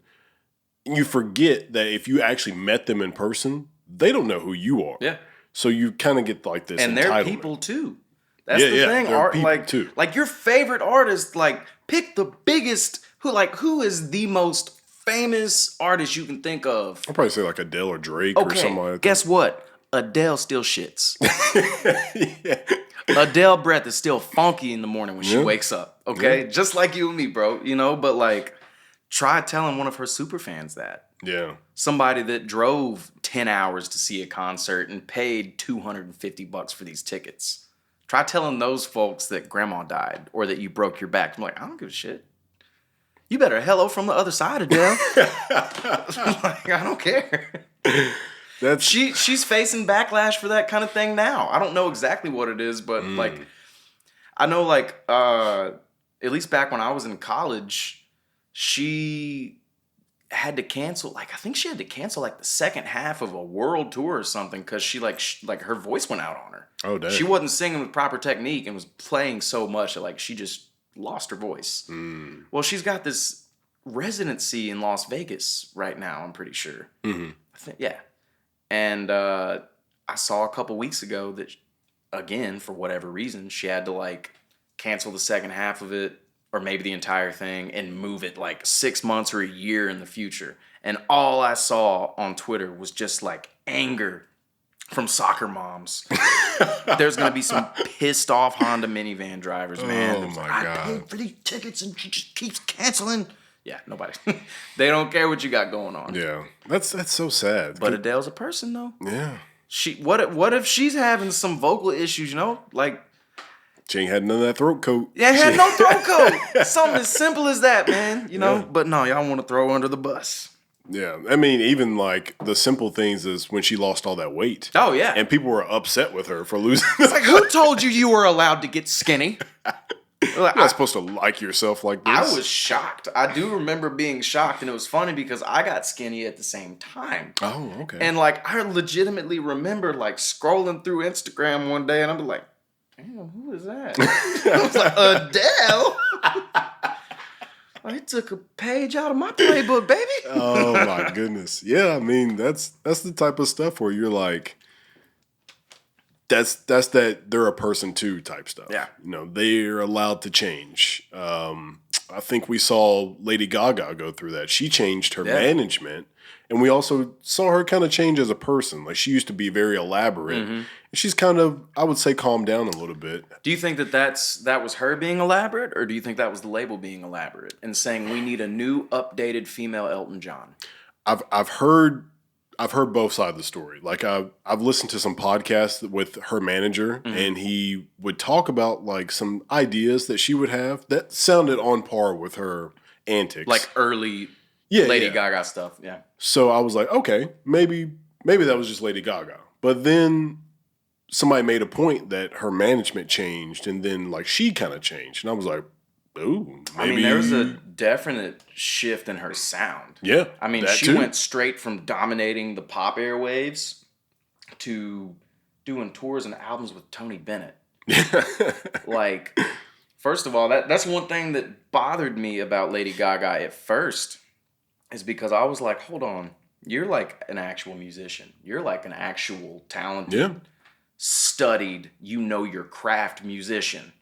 you forget that if you actually met them in person, they don't know who you are. Yeah. So you kind of get like this and entitlement. They're people too. That's the thing. Art, like too. Like your favorite artist, like pick the biggest. Who is the most famous artist you can think of? I'll probably say like Adele or Drake or something like that. Guess what? Adele still shits. Adele breath is still funky in the morning when she wakes up. Okay, just like you and me, bro. But like, try telling one of her super fans that. Yeah. Somebody that drove 10 hours to see a concert and paid $250 for these tickets. Try telling those folks that grandma died or that you broke your back. I'm like, I don't give a shit. You better hello from the other side, Adele. Like, I don't care. She's facing backlash for that kind of thing now. I don't know exactly what it is, but like I know like at least back when I was in college, she had to cancel I think she had to cancel like the second half of a world tour or something because she like her voice went out on her. Oh, dang. She wasn't singing with proper technique and was playing so much that like she just lost her voice. Well, she's got this residency in Las Vegas right now, I'm pretty sure. I think, yeah. And I saw a couple weeks ago that, again, for whatever reason, she had to like cancel the second half of it or maybe the entire thing and move it like 6 months or a year in the future. And all I saw on Twitter was just like anger from soccer moms. There's going to be some pissed off Honda minivan drivers, man. Oh, my God. I paid for these tickets and she just keeps canceling. Yeah, nobody. They don't care what you got going on. Yeah, that's so sad. But Adele's a person, though. Yeah. What if she's having some vocal issues, like... She ain't had none of that throat coat. Yeah, had no throat coat. Something as simple as that, man, Yeah. But no, y'all want to throw her under the bus. Yeah, I mean, even like the simple things is when she lost all that weight. Oh, yeah. And people were upset with her for losing. It's like, who told you were allowed to get skinny? You're not supposed to like yourself like this. I was shocked. I do remember being shocked, and it was funny because I got skinny at the same time. Oh, okay. And like, I legitimately remember like scrolling through Instagram one day, and I'm like, damn, who is that? I was like, Adele? I took a page out of my playbook, baby. Oh my goodness. Yeah, I mean, that's the type of stuff where you're like, that's that they're a person too type stuff. Yeah. They're allowed to change. I think we saw Lady Gaga go through that. She changed her management, and we also saw her kind of change as a person. Like, she used to be very elaborate. And she's kind of, I would say, calmed down a little bit. Do you think that was her being elaborate, or do you think that was the label being elaborate and saying we need a new, updated female Elton John? I've heard both sides of the story. Like, I've listened to some podcasts with her manager, and he would talk about like some ideas that she would have that sounded on par with her antics, like early Lady Gaga stuff. Yeah. So I was like, okay, maybe that was just Lady Gaga. But then somebody made a point that her management changed, and then like she kind of changed, and I was like, ooh, maybe. I mean, there was a definite shift in her sound. Yeah. I mean, she went straight from dominating the pop airwaves to doing tours and albums with Tony Bennett. Like, first of all, that's one thing that bothered me about Lady Gaga at first, is because I was like, hold on, you're like an actual musician. You're like an actual talented, studied, your craft musician.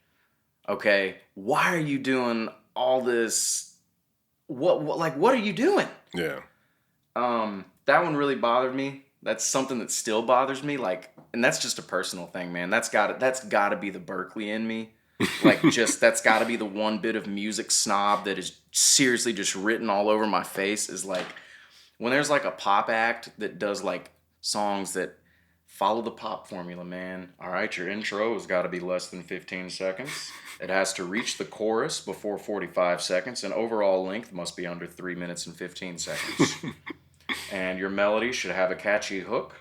Okay, why are you doing all this? What are you doing? Yeah. That one really bothered me. That's something that still bothers me. Like, and that's just a personal thing, man. That's gotta be the Berkeley in me. Like, that's gotta be the one bit of music snob that is seriously just written all over my face. Is like, when there's like a pop act that does like songs that follow the pop formula, man. All right, your intro has got to be less than 15 seconds. It has to reach the chorus before 45 seconds, and overall length must be under 3 minutes and 15 seconds. And your melody should have a catchy hook,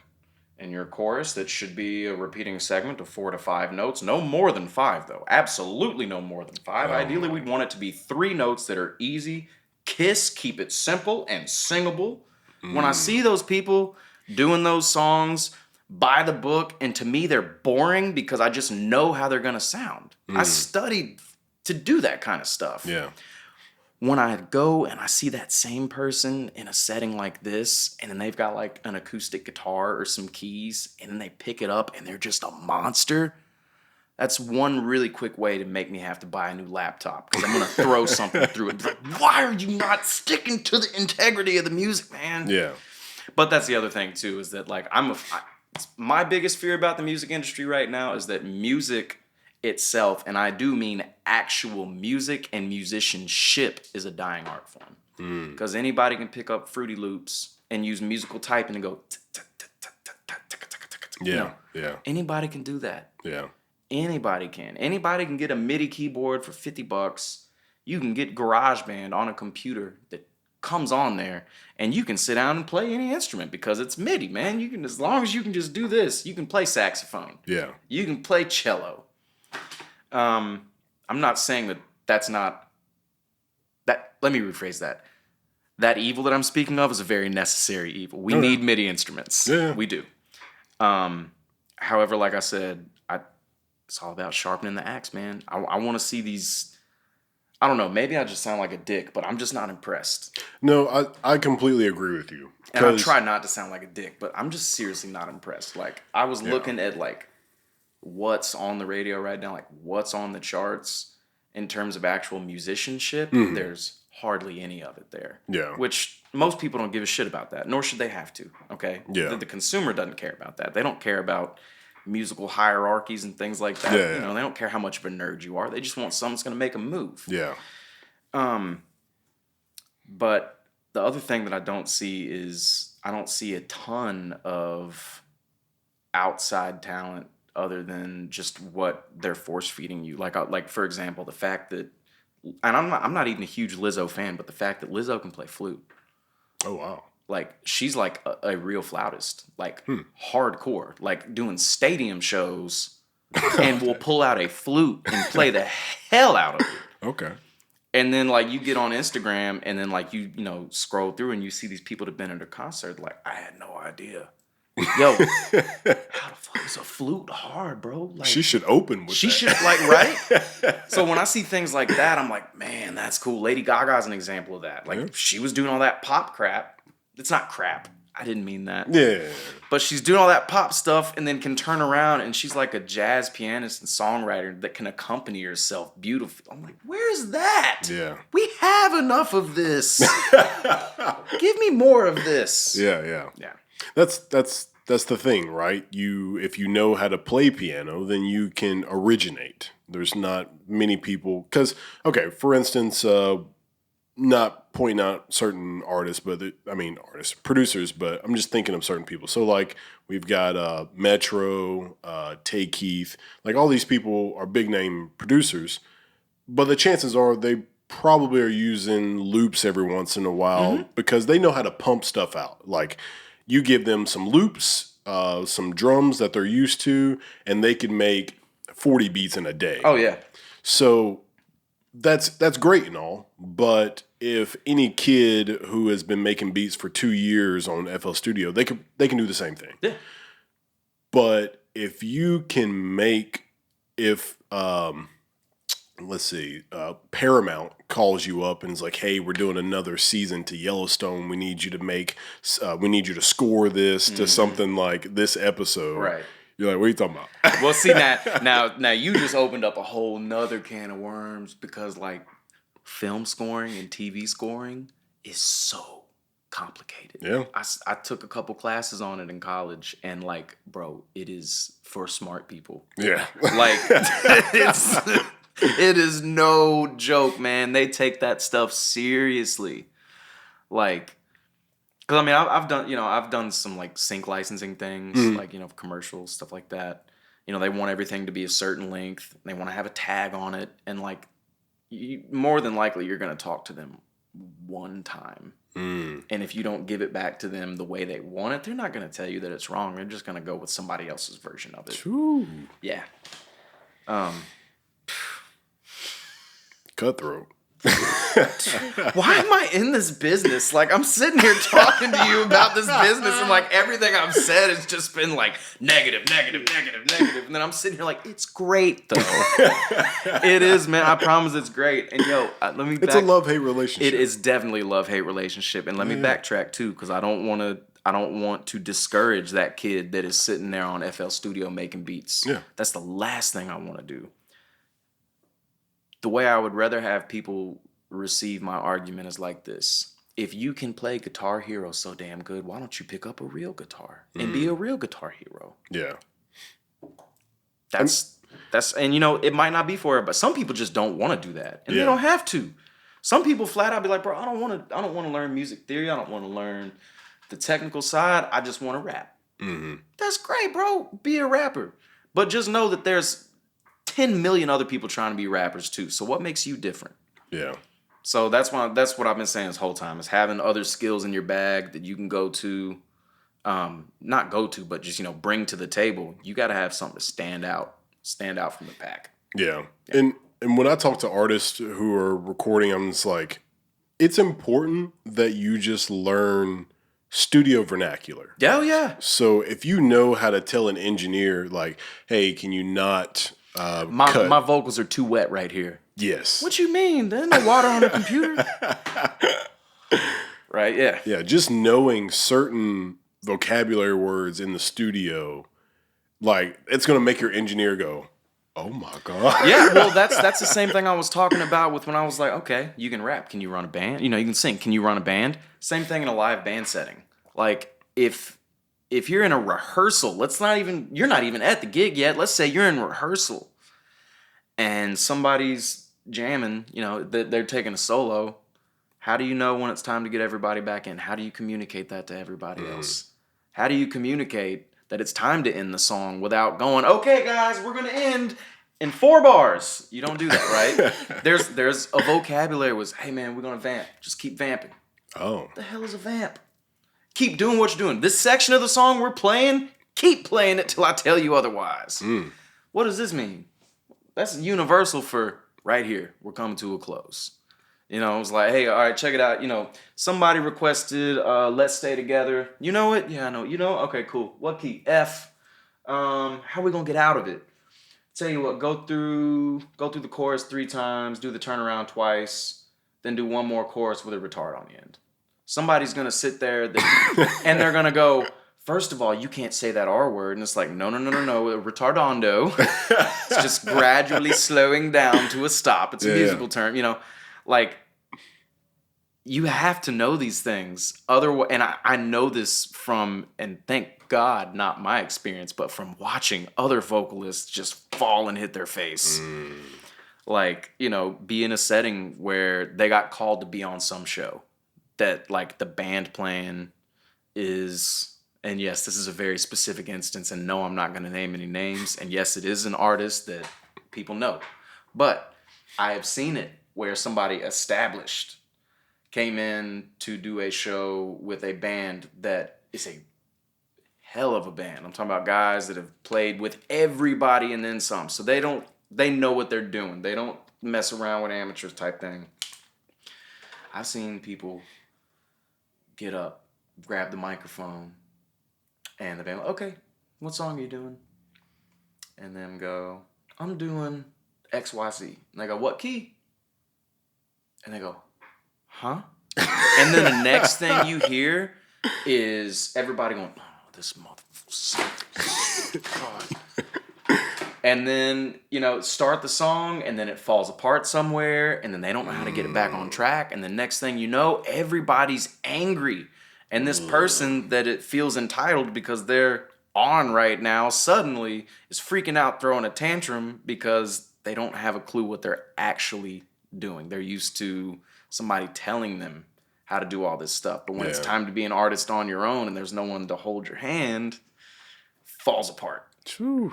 and your chorus that should be a repeating segment of 4 to 5 notes. No more than 5, though. Absolutely no more than 5. Ideally, we'd want it to be 3 notes that are easy. Kiss, keep it simple and singable. When I see those people doing those songs by the book, and to me they're boring because I just know how they're gonna sound. I studied to do that kind of stuff. Yeah. When I go and I see that same person in a setting like this, and then they've got like an acoustic guitar or some keys, and then they pick it up and they're just a monster, that's one really quick way to make me have to buy a new laptop, because I'm gonna throw something through it. Like, why are you not sticking to the integrity of the music, man? Yeah. But that's the other thing too, is that like my biggest fear about the music industry right now is that music itself, and I do mean actual music and musicianship, is a dying art form. Because anybody can pick up Fruity Loops and use musical typing and go. Yeah. Yeah. Anybody can do that. Yeah. Anybody can. Anybody can get a MIDI keyboard for $50, You can get GarageBand on a computer that comes on there, and you can sit down and play any instrument because it's MIDI, man. You can, as long as you can just do this, you can play saxophone. Yeah. You can play cello. I'm not saying that that's not that. Let me rephrase that. That evil that I'm speaking of is a very necessary evil. We need MIDI instruments. Yeah. We do. However, like I said, it's all about sharpening the axe, man. I want to see these. I don't know. Maybe I just sound like a dick, but I'm just not impressed. No, I completely agree with you. And I try not to sound like a dick, but I'm just seriously not impressed. Like, I was looking at, like, what's on the radio right now, like, what's on the charts in terms of actual musicianship. There's hardly any of it there. Yeah. Which most people don't give a shit about that, nor should they have to, okay? Yeah. The consumer doesn't care about that. They don't care about musical hierarchies and things like that. Yeah, you know, they don't care how much of a nerd you are. They just want something that's going to make them move. Yeah. But the other thing that I don't see is I don't see a ton of outside talent other than just what they're force feeding you. Like for example, the fact that, and I'm not even a huge Lizzo fan, but the fact that Lizzo can play flute. Oh wow. Like, she's like a real flautist, like hardcore, like doing stadium shows and will pull out a flute and play the hell out of it. Okay. And then, like, you get on Instagram and then, like, you know, scroll through and you see these people that have been at her concert. Like, I had no idea. Yo, how the fuck is a flute hard, bro? Like, she should open with she that. should, like, right? So when I see things like that, I'm like, man, that's cool. Lady Gaga's an example of that. Like, she was doing all that pop crap. It's not crap. I didn't mean that. Yeah. But she's doing all that pop stuff and then can turn around and she's like a jazz pianist and songwriter that can accompany herself beautifully. I'm like, where's that? Yeah. We have enough of this. Give me more of this. Yeah. Yeah. That's the thing, right? If you know how to play piano, then you can originate. There's not many people, because, okay, for instance, not pointing out certain artists, producers, but I'm just thinking of certain people. So, like, we've got Metro, Tay Keith, like, all these people are big name producers, but the chances are they probably are using loops every once in a while because they know how to pump stuff out. Like, you give them some loops, some drums that they're used to, and they can make 40 beats in a day. Oh, yeah. So that's great and all, but if any kid who has been making beats for 2 years on FL Studio, they can do the same thing. Yeah. But if you can let's see, Paramount calls you up and is like, hey, we're doing another season to Yellowstone. We need you to score this to something like this episode. Right. You're like, what are you talking about? Well, see, now you just opened up a whole nother can of worms because, like, film scoring and TV scoring is so complicated. Yeah. I took a couple classes on it in college, and, like, bro, it is for smart people. Yeah. Like, it is no joke, man. They take that stuff seriously. Like, because, I mean, I've done some, like, sync licensing things, like, you know, commercials, stuff like that. You know, they want everything to be a certain length. They want to have a tag on it. And, like, more than likely, you're going to talk to them one time. And if you don't give it back to them the way they want it, they're not going to tell you that it's wrong. They're just going to go with somebody else's version of it. Ooh. Yeah. Cutthroat. Why am I in this business? Like, I'm sitting here talking to you about this business, and, like, everything I've said has just been, like, negative. And then I'm sitting here like, it's great, though. It is, man. I promise it's great. And, yo, It's a love-hate relationship. It is definitely a love-hate relationship. And let me backtrack, too, because I don't want to discourage that kid that is sitting there on FL Studio making beats. Yeah. That's the last thing I want to do. The way I would rather have people receive my argument is like this. If you can play Guitar Hero so damn good, why don't you pick up a real guitar and be a real guitar hero? Yeah. That's and, you know, it might not be for it, but some people just don't want to do that. And they don't have to. Some people flat out be like, bro, I don't want to learn music theory. I don't want to learn the technical side. I just want to rap. That's great, bro. Be a rapper. But just know that there's 10 million other people trying to be rappers too. So what makes you different? Yeah. So that's what I've been saying this whole time, is having other skills in your bag that you can go to, not go to, but just, bring to the table. You got to have something to stand out from the pack. Yeah. And when I talk to artists who are recording, I'm just like, it's important that you just learn studio vernacular. Oh, yeah. So if you know how to tell an engineer, like, hey, can you not cut? My vocals are too wet right here. Yes. What you mean? There's no water on the computer. Right, yeah. Yeah, just knowing certain vocabulary words in the studio, like, it's going to make your engineer go, oh my God. Yeah, well, that's the same thing I was talking about with when I was like, okay, you can rap. Can you run a band? You can sing. Can you run a band? Same thing in a live band setting. Like, if you're in a rehearsal, you're not even at the gig yet. Let's say you're in rehearsal and somebody's jamming, they're taking a solo. How do you know when it's time to get everybody back in? How do you communicate that to everybody else? How do you communicate that it's time to end the song without going, okay, guys, we're going to end in 4 bars? You don't do that, right? There's a vocabulary was, hey, man, we're going to vamp. Just keep vamping. Oh. What the hell is a vamp? Keep doing what you're doing. This section of the song we're playing, keep playing it till I tell you otherwise. What does this mean? That's universal for right here. We're coming to a close. It was like, hey, all right, check it out. Somebody requested Let's Stay Together. You know it? Yeah, I know. Okay, cool. What key? F. How are we going to get out of it? Tell you what, go through the chorus 3 times, do the turnaround twice, then do one more chorus with a retard on the end. Somebody's going to sit there and they're going to go, first of all, you can't say that R word. And it's like, no, retardando. It's just gradually slowing down to a stop. It's a musical term, like, you have to know these things. Otherwise, and I know this from, and thank God, not my experience, but from watching other vocalists just fall and hit their face. Like, be in a setting where they got called to be on some show that, like, the band playing is, and yes, this is a very specific instance, and no, I'm not going to name any names, and yes, it is an artist that people know. But I have seen it where somebody established came in to do a show with a band that is a hell of a band. I'm talking about guys that have played with everybody and then some. So they know what they're doing. They don't mess around with amateurs type thing. I've seen people get up, grab the microphone, and the band, okay, what song are you doing? And then go, I'm doing XYZ. And they go, what key? And they go, huh? And then the next thing you hear is everybody going, oh, this motherfucker. God. And then, start the song, and then it falls apart somewhere, and then they don't know how to get it back on track. And the next thing you know, everybody's angry. And this person that it feels entitled because they're on right now suddenly is freaking out, throwing a tantrum because they don't have a clue what they're actually doing. They're used to somebody telling them how to do all this stuff. But when it's time to be an artist on your own and there's no one to hold your hand, falls apart. Whew.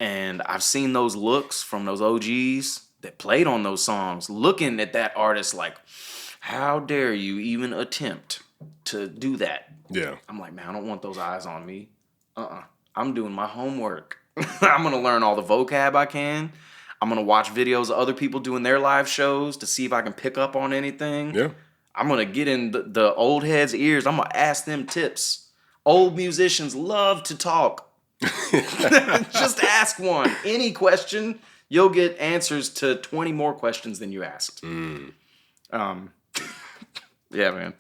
And I've seen those looks from those OGs that played on those songs, looking at that artist like, how dare you even attempt to do that? Yeah. I'm like, man, I don't want those eyes on me. I'm doing my homework. I'm going to learn all the vocab I can. I'm going to watch videos of other people doing their live shows to see if I can pick up on anything. Yeah. I'm going to get in the old heads' ears. I'm going to ask them tips. Old musicians love to talk. Just ask one. Any question, you'll get answers to 20 more questions than you asked. Yeah, man.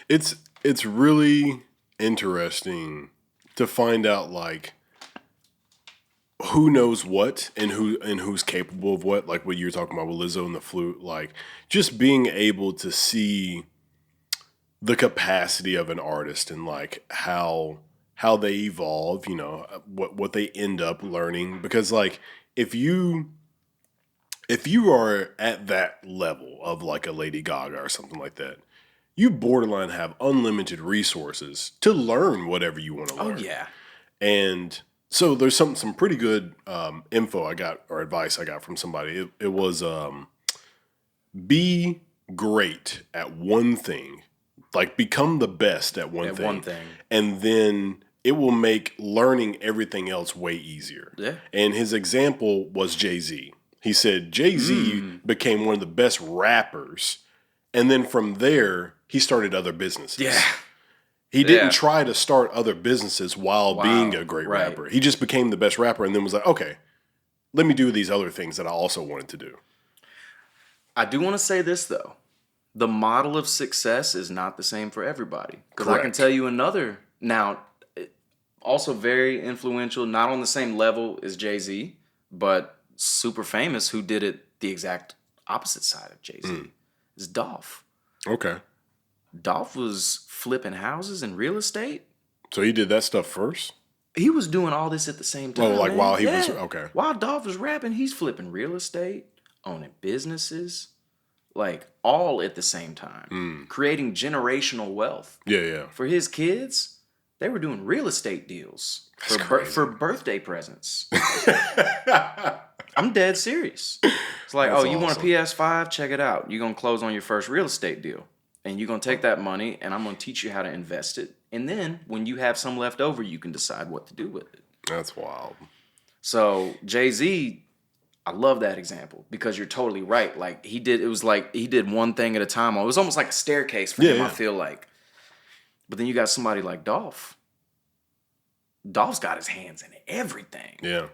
It's really interesting to find out, like, who knows what and who's capable of what, like what you were talking about with Lizzo and the flute, like just being able to see the capacity of an artist and like how they evolve, what they end up learning. Because like if you are at that level of like a Lady Gaga or something like that, you borderline have unlimited resources to learn whatever you want to learn. Oh yeah. And so there's some pretty good info I got, or advice I got from somebody. It was be great at one thing, like become the best at At thing, one thing. and then it will make learning everything else way easier. Yeah. And his example was Jay-Z. He said Jay-Z became one of the best rappers, and then from there, he started other businesses. Yeah. He didn't try to start other businesses while being a great right. rapper. He just became the best rapper and then was like, okay, let me do these other things that I also wanted to do. I do want to say this, though. The model of success is not the same for everybody. Because I can tell you another, now, also very influential, not on the same level as Jay-Z, but super famous, who did it the exact opposite side of Jay-Z, is Dolph. Okay. Dolph was flipping houses and real estate. So he did that stuff first? He was doing all this at the same time. Oh, like while he was, okay. While Dolph was rapping, he's flipping real estate, owning businesses, like all at the same time, creating generational wealth. Yeah. For his kids, they were doing real estate deals for birthday presents. I'm dead serious. It's like, you want a PS5? Check it out. You're going to close on your first real estate deal. And you're going to take that money, and I'm going to teach you how to invest it. And then when you have some left over, you can decide what to do with it. That's wild. So Jay-Z, I love that example because you're totally right. Like he did one thing at a time. It was almost like a staircase for him, I feel like. But then you got somebody like Dolph. Dolph's got his hands in everything. Yeah.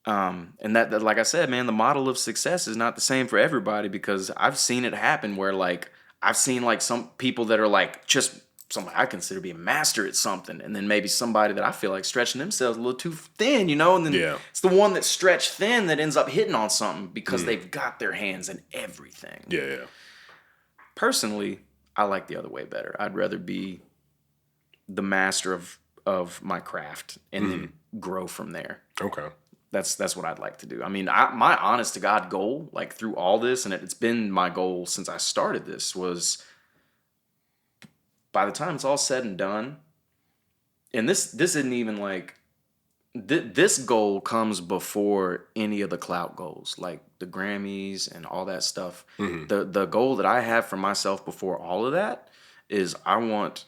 And that, like I said, man, the model of success is not the same for everybody because I've seen it happen where like I've seen like some people that are like just somebody I consider to be a master at something, and then maybe somebody that I feel like stretching themselves a little too thin, and then it's the one that's stretched thin that ends up hitting on something because they've got their hands in everything. Yeah. Personally, I like the other way better. I'd rather be the master of my craft and then grow from there. Okay. That's what I'd like to do. I mean, my honest to God goal, like through all this, and it's been my goal since I started this, was by the time it's all said and done, and this isn't even like, this goal comes before any of the clout goals, like the Grammys and all that stuff. The goal that I have for myself before all of that is I want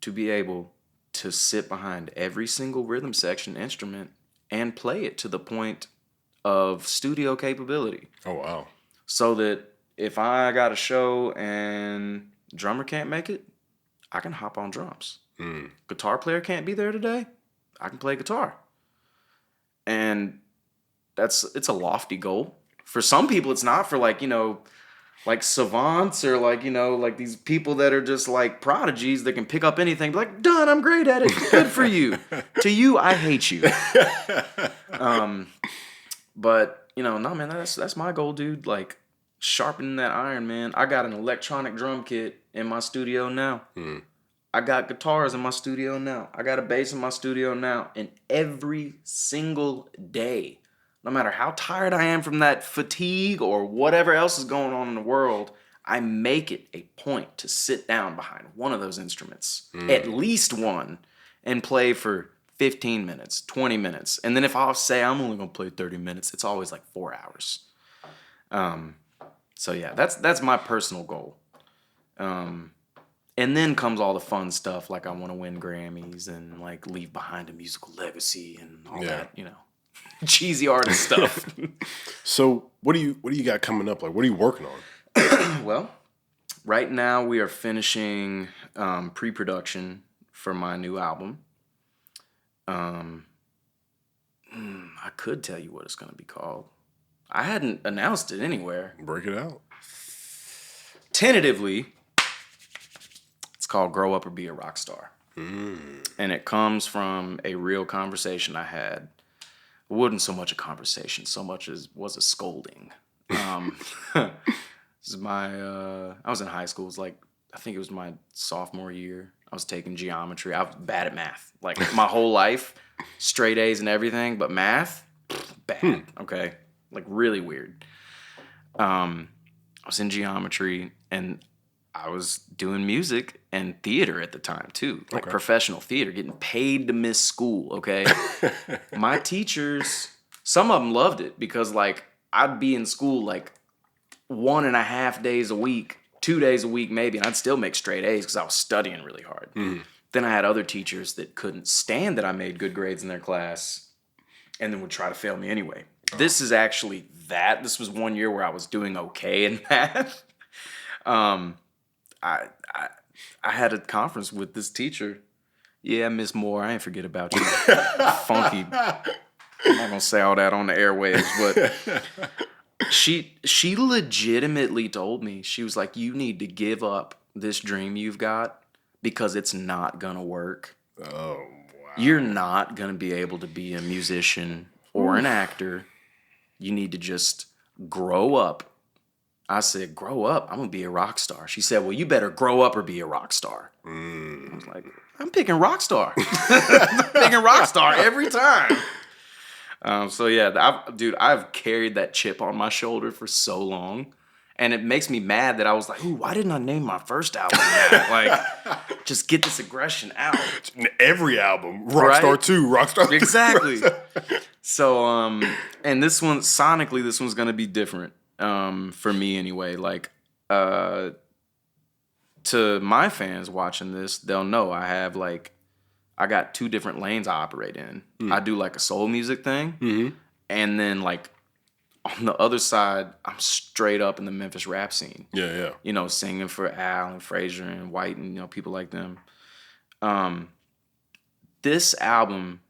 to be able to sit behind every single rhythm section instrument and play it to the point of studio capability. Oh, wow. So that if I got a show and drummer can't make it, I can hop on drums. Guitar player can't be there today, I can play guitar. And it's a lofty goal. For some people, it's not. For like, like savants or like, like these people that are just like prodigies that can pick up anything. Be like, done, I'm great at it. Good for you. To you, I hate you. But no, man, that's my goal, dude. Like sharpening that iron, man. I got an electronic drum kit in my studio now. I got guitars in my studio now. I got a bass in my studio now. And every single day, no matter how tired I am from that fatigue or whatever else is going on in the world, I make it a point to sit down behind one of those instruments, at least one, and play for 15 minutes, 20 minutes. And then if I'll say I'm only going to play 30 minutes, it's always like 4 hours. So yeah, that's my personal goal. And then comes all the fun stuff, like I want to win Grammys and like leave behind a musical legacy and all that, cheesy artist stuff. So what do you got coming up? Like, what are you working on? Well, right now we are finishing pre-production for my new album. I could tell you what it's going to be called. I hadn't announced it anywhere. Break it out. Tentatively, it's called Grow Up or Be a Rock Star. And it comes from a real conversation I had. It wasn't so much a conversation, so much as was a scolding. This is I was in high school. It was like, I think it was my sophomore year. I was taking geometry. I was bad at math. Like my whole life, straight A's and everything, but math, bad. Okay, like really weird. I was in geometry and I was doing music and theater at the time too, like professional theater, getting paid to miss school. Okay, my teachers, some of them loved it because like I'd be in school like 1.5 days a week, 2 days a week maybe, and I'd still make straight A's because I was studying really hard. Then I had other teachers that couldn't stand that I made good grades in their class and then would try to fail me anyway. This is actually that. This was 1 year where I was doing okay in math. I had a conference with this teacher. Yeah, Miss Moore, I ain't forget about you. Funky. I'm not gonna say all that on the airwaves, but she legitimately told me, she was like, you need to give up this dream you've got because it's not gonna work. Oh, wow. You're not gonna be able to be a musician or an actor. You need to just grow up. I said, grow up? I'm gonna be a rock star. She said, well, you better grow up or be a rock star. I was like, I'm picking rock star. I'm picking rock star every time. So yeah, I've carried that chip on my shoulder for so long, and it makes me mad that I was like, ooh, why didn't I name my first album that? Like, just get this aggression out. Every album, Rockstar 2, Rockstar 3. Exactly. So, and this one, sonically, this one's gonna be different, for me anyway. Like, to my fans watching this, they'll know I got 2 different lanes I operate in. I do like a soul music thing, and then like on the other side, I'm straight up in the Memphis rap scene. Yeah. You know, singing for Al and Frazier and White and, you know, people like them. This album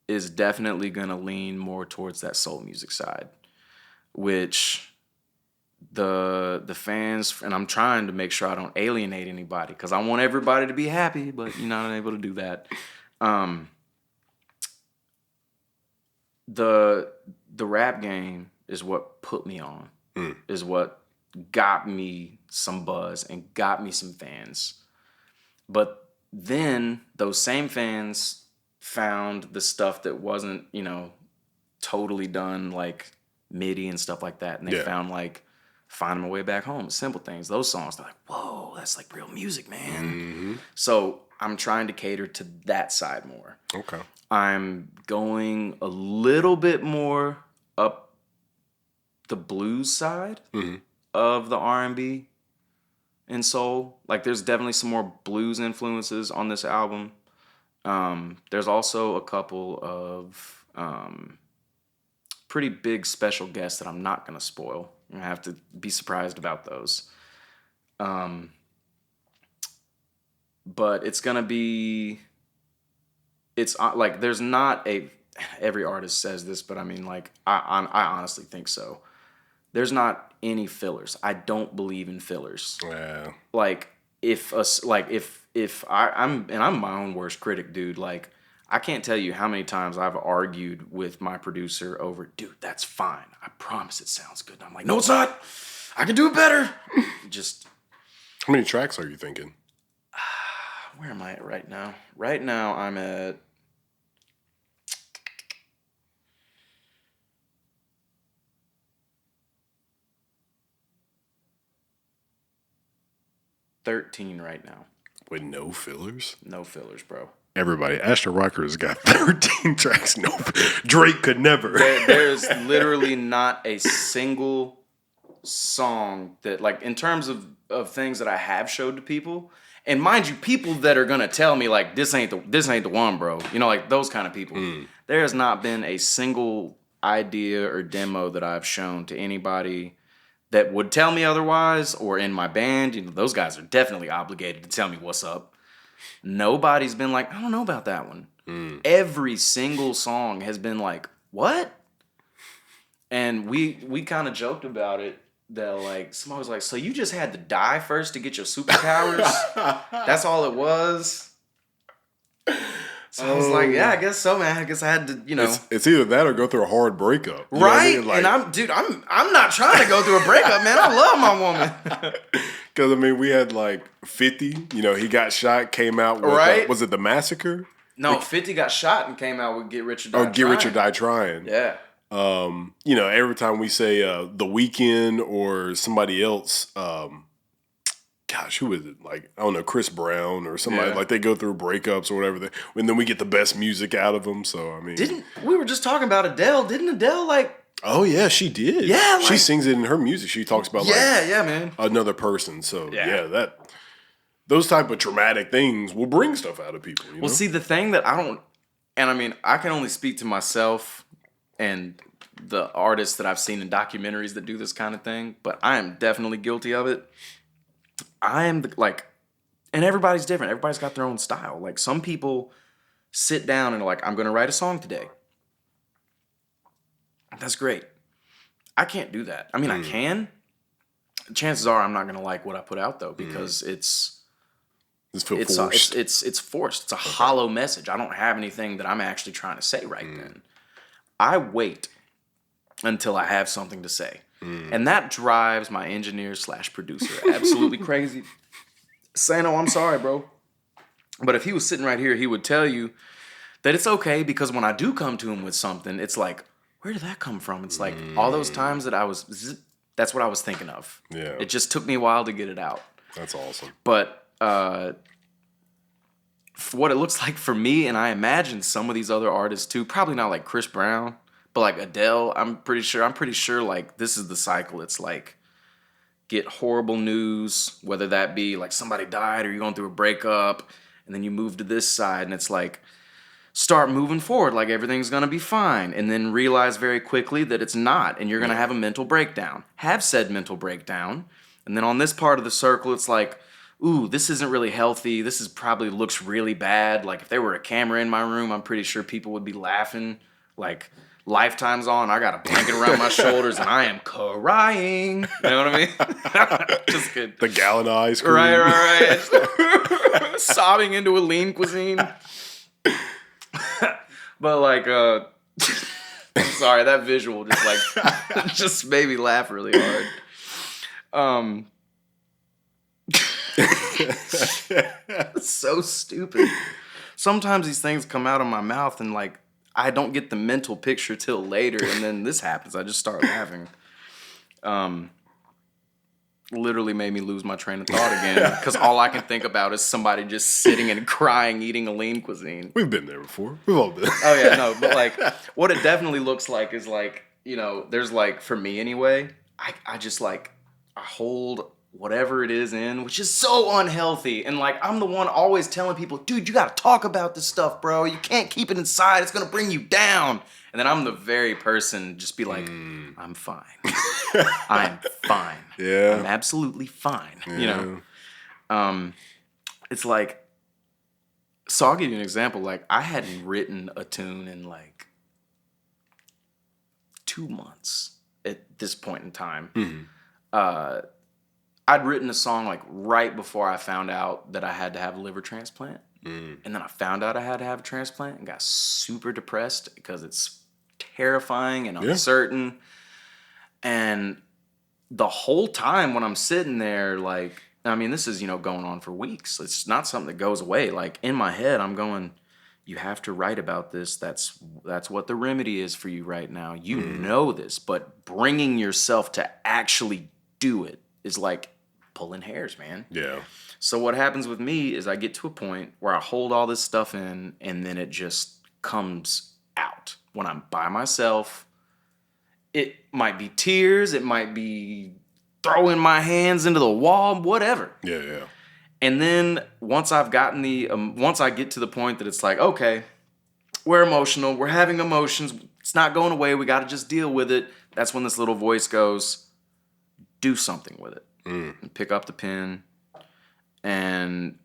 is definitely gonna lean more towards that soul music side, which the fans, and I'm trying to make sure I don't alienate anybody because I want everybody to be happy, but you're not able to do that. The rap game is what put me on, is what got me some buzz and got me some fans. But then those same fans found the stuff that wasn't, you know, totally done, like MIDI and stuff like that, and they found like Finding My Way Back Home, Simple Things, those songs. They're like, whoa, that's like real music, man. So I'm trying to cater to that side more. Okay. I'm going a little bit more up the blues side of the R&B and soul. Like, there's definitely some more blues influences on this album. There's also a couple of pretty big special guests that I'm not going to spoil. I have to be surprised about those. But it's going to be... It's like, there's not a... Every artist says this, but I mean, like, I honestly think so. There's not any fillers. I don't believe in fillers. Yeah. Like, if I'm my own worst critic, dude. Like, I can't tell you how many times I've argued with my producer over, dude, that's fine. I promise it sounds good. And I'm like, no, it's not. I can do it better. Just. How many tracks are you thinking? Where am I at right now? Right now, I'm at 13 right now. With no fillers? No fillers, bro. Everybody, Ashton Riker has got 13 tracks. No, Drake could never. There's literally not a single song that, like, in terms of things that I have showed to people, and mind you, people that are gonna tell me like this ain't the one, bro. You know, like those kind of people. There has not been a single idea or demo that I've shown to anybody that would tell me otherwise, or in my band. You know, those guys are definitely obligated to tell me what's up. Nobody's been like, I don't know about that one. Every single song has been like, what? And we kind of joked about it. That like, somebody was like, so you just had to die first to get your superpowers? That's all it was? So I was like, yeah, I guess so, man. I guess I had to, you know. It's either that or go through a hard breakup. Right? I mean? Like, and I'm not trying to go through a breakup, man. I love my woman. Because, I mean, we had like 50, you know, he got shot, came out with, was it The Massacre? No, 50 got shot and came out with Get Rich or Die Trying. Get Rich or Die Trying. Yeah. You know, every time we say The Weeknd or somebody else, gosh, who is it? Like, I don't know, Chris Brown or somebody, like they go through breakups or whatever, and then we get the best music out of them. So, I mean. We were just talking about Adele. Didn't Adele, like, Oh yeah, she did. Yeah, she sings it in her music. She talks about yeah, man, another person. So that those type of traumatic things will bring stuff out of people. You know? See, the thing that I don't, and I mean, I can only speak to myself and the artists that I've seen in documentaries that do this kind of thing, but I am definitely guilty of it. I am and everybody's different. Everybody's got their own style. Like some people sit down and are like, I'm going to write a song today. That's great. I can't do that. I mean, I can. Chances are I'm not going to like what I put out though, because it's forced. It's forced. It's a hollow message. I don't have anything that I'm actually trying to say right then. I wait until I have something to say. And that drives my engineer / producer absolutely crazy. Saying, oh, I'm sorry, bro. But if he was sitting right here, he would tell you that it's okay, because when I do come to him with something, it's like, where did that come from? It's like all those times that that's what I was thinking of. Yeah. It just took me a while to get it out. That's awesome. But for what it looks like for me, and I imagine some of these other artists too, probably not like Chris Brown, but like Adele, I'm pretty sure like this is the cycle. It's like get horrible news, whether that be like somebody died or you're going through a breakup, and then you move to this side and it's like start moving forward like everything's going to be fine, and then realize very quickly that it's not, and you're going to have a mental breakdown. Have said mental breakdown, and then on this part of the circle it's like, ooh, this isn't really healthy. This is probably looks really bad. Like if there were a camera in my room, I'm pretty sure people would be laughing. Like Lifetime's on, I got a blanket around my shoulders, and I am crying. You know what I mean? Just kidding. The gallon eyes. Cream. Right. Sobbing into a lean cuisine. But like, I'm sorry, that visual just like just made me laugh really hard. It's so stupid. Sometimes these things come out of my mouth and like I don't get the mental picture till later, and then this happens. I just start laughing. Literally made me lose my train of thought again, because all I can think about is somebody just sitting and crying, eating a lean cuisine. We've been there before. We've all been. Oh yeah, no, but like what it definitely looks like is like, you know, there's like, for me anyway, I just like, I hold whatever it is in, which is so unhealthy. And like, I'm the one always telling people, dude, you got to talk about this stuff, bro. You can't keep it inside. It's going to bring you down. And then I'm the very person just be like, I'm fine. I'm fine. Yeah. I'm absolutely fine. Yeah. You know? It's like, so I'll give you an example. Like I hadn't written a tune in like 2 months at this point in time. Mm-hmm. I'd written a song like right before I found out that I had to have a liver transplant. And then I found out I had to have a transplant and got super depressed because it's terrifying and uncertain. And the whole time when I'm sitting there, like, I mean, this is, you know, going on for weeks. It's not something that goes away. Like in my head, I'm going, you have to write about this. That's what the remedy is for you right now. You know this, but bringing yourself to actually do it is like pulling hairs, man. Yeah. So what happens with me is I get to a point where I hold all this stuff in, and then it just comes out. When I'm by myself, it might be tears, it might be throwing my hands into the wall, whatever. Yeah. And then once I've gotten once I get to the point that it's like, okay, we're emotional, we're having emotions, it's not going away, we got to just deal with it. That's when this little voice goes, do something with it. And pick up the pen. And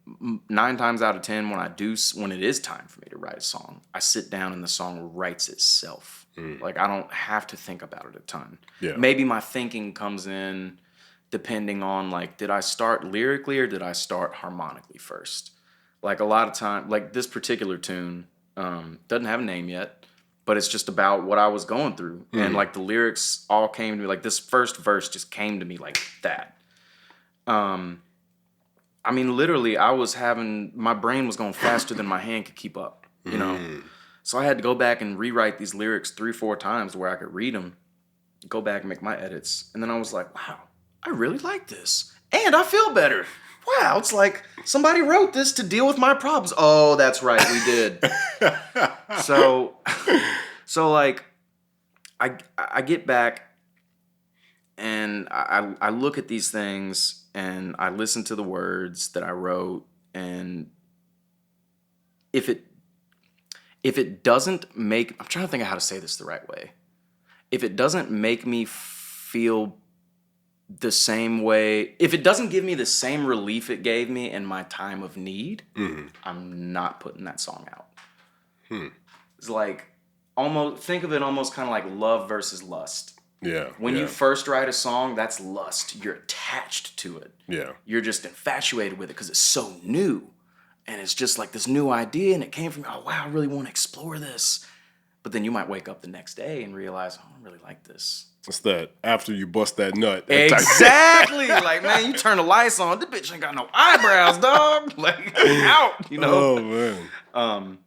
9 times out of 10, when it is time for me to write a song, I sit down and the song writes itself. Like I don't have to think about it a ton. Yeah. Maybe my thinking comes in depending on like, did I start lyrically or did I start harmonically first? Like a lot of time, like this particular tune doesn't have a name yet, but it's just about what I was going through. And like the lyrics all came to me, like this first verse just came to me like that. I mean, literally, my brain was going faster than my hand could keep up, you know? So I had to go back and rewrite these lyrics 3-4 times where I could read them, go back and make my edits. And then I was like, wow, I really like this. And I feel better. Wow, it's like somebody wrote this to deal with my problems. Oh, that's right, we did. So like, I get back and I look at these things and I listen to the words that I wrote, and if it doesn't make, I'm trying to think of how to say this the right way. If it doesn't make me feel the same way, if it doesn't give me the same relief it gave me in my time of need, I'm not putting that song out. It's like, almost, think of it almost kind of like love versus lust. Yeah. When you first write a song, that's lust. You're attached to it. Yeah. You're just infatuated with it because it's so new. And it's just like this new idea, and it came from, oh, wow, I really want to explore this. But then you might wake up the next day and realize, oh, I don't really like this. It's that after you bust that nut. Exactly. Like, man, you turn the lights on, this bitch ain't got no eyebrows, dog. Like, out, you know? Oh, man.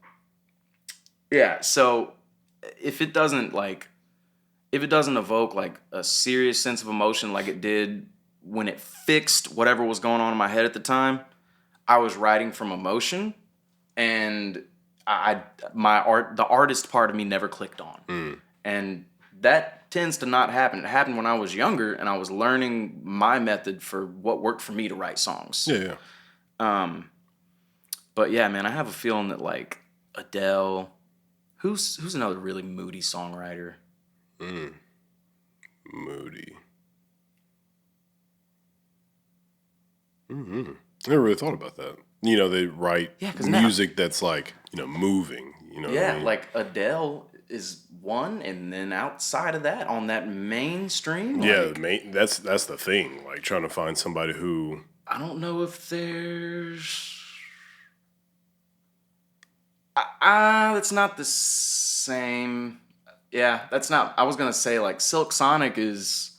Yeah, so if it doesn't evoke like a serious sense of emotion like it did when it fixed whatever was going on in my head at the time, I was writing from emotion, and the artist part of me never clicked on. And that tends to not happen. It happened when I was younger and I was learning my method for what worked for me to write songs. Yeah. But yeah, man, I have a feeling that like Adele, who's another really moody songwriter? Moody. Never really thought about that. You know, they write music that's like, you know, moving. You know, yeah, what I mean? Like Adele is one, and then outside of that, on that mainstream, that's the thing. Like trying to find somebody who, I don't know if there's. That's not the same. Yeah, that's not. I was gonna say like Silk Sonic is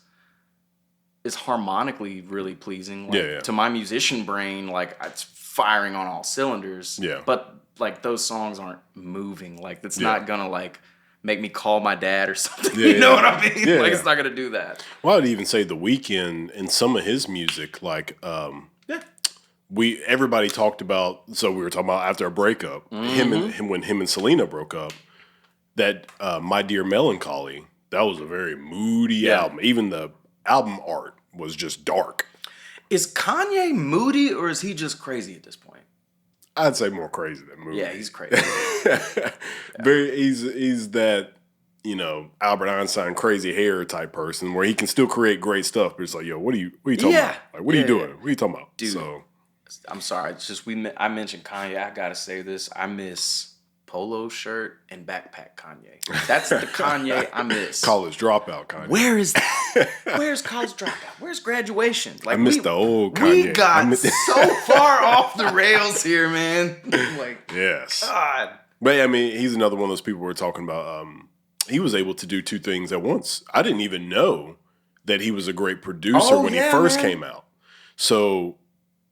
harmonically really pleasing. Like, to my musician brain, like it's firing on all cylinders. Yeah. But like those songs aren't moving. Like it's not gonna like make me call my dad or something. You know what I mean? Like it's not gonna do that. Well, I'd even say The Weeknd in some of his music, like everybody talked about. So we were talking about after a breakup, when him and Selena broke up. That My Dear Melancholy, that was a very moody album. Even the album art was just dark. Is Kanye moody, or is he just crazy at this point? I'd say more crazy than moody. Yeah, he's crazy. He's that, you know, Albert Einstein crazy hair type person where he can still create great stuff, but it's like, yo, what are you talking about? Like, what are you doing? What are you talking about? Dude, so, I'm sorry. It's just I mentioned Kanye. I gotta say this. I miss polo shirt and backpack Kanye. That's the Kanye I miss. College dropout Kanye. Where is that? Where's college dropout? Where's graduation? Like, I miss the old Kanye. We got so far off the rails here, man. Like, yes. God. But I mean, he's another one of those people we're talking about. He was able to do two things at once. I didn't even know that he was a great producer when he first came out. So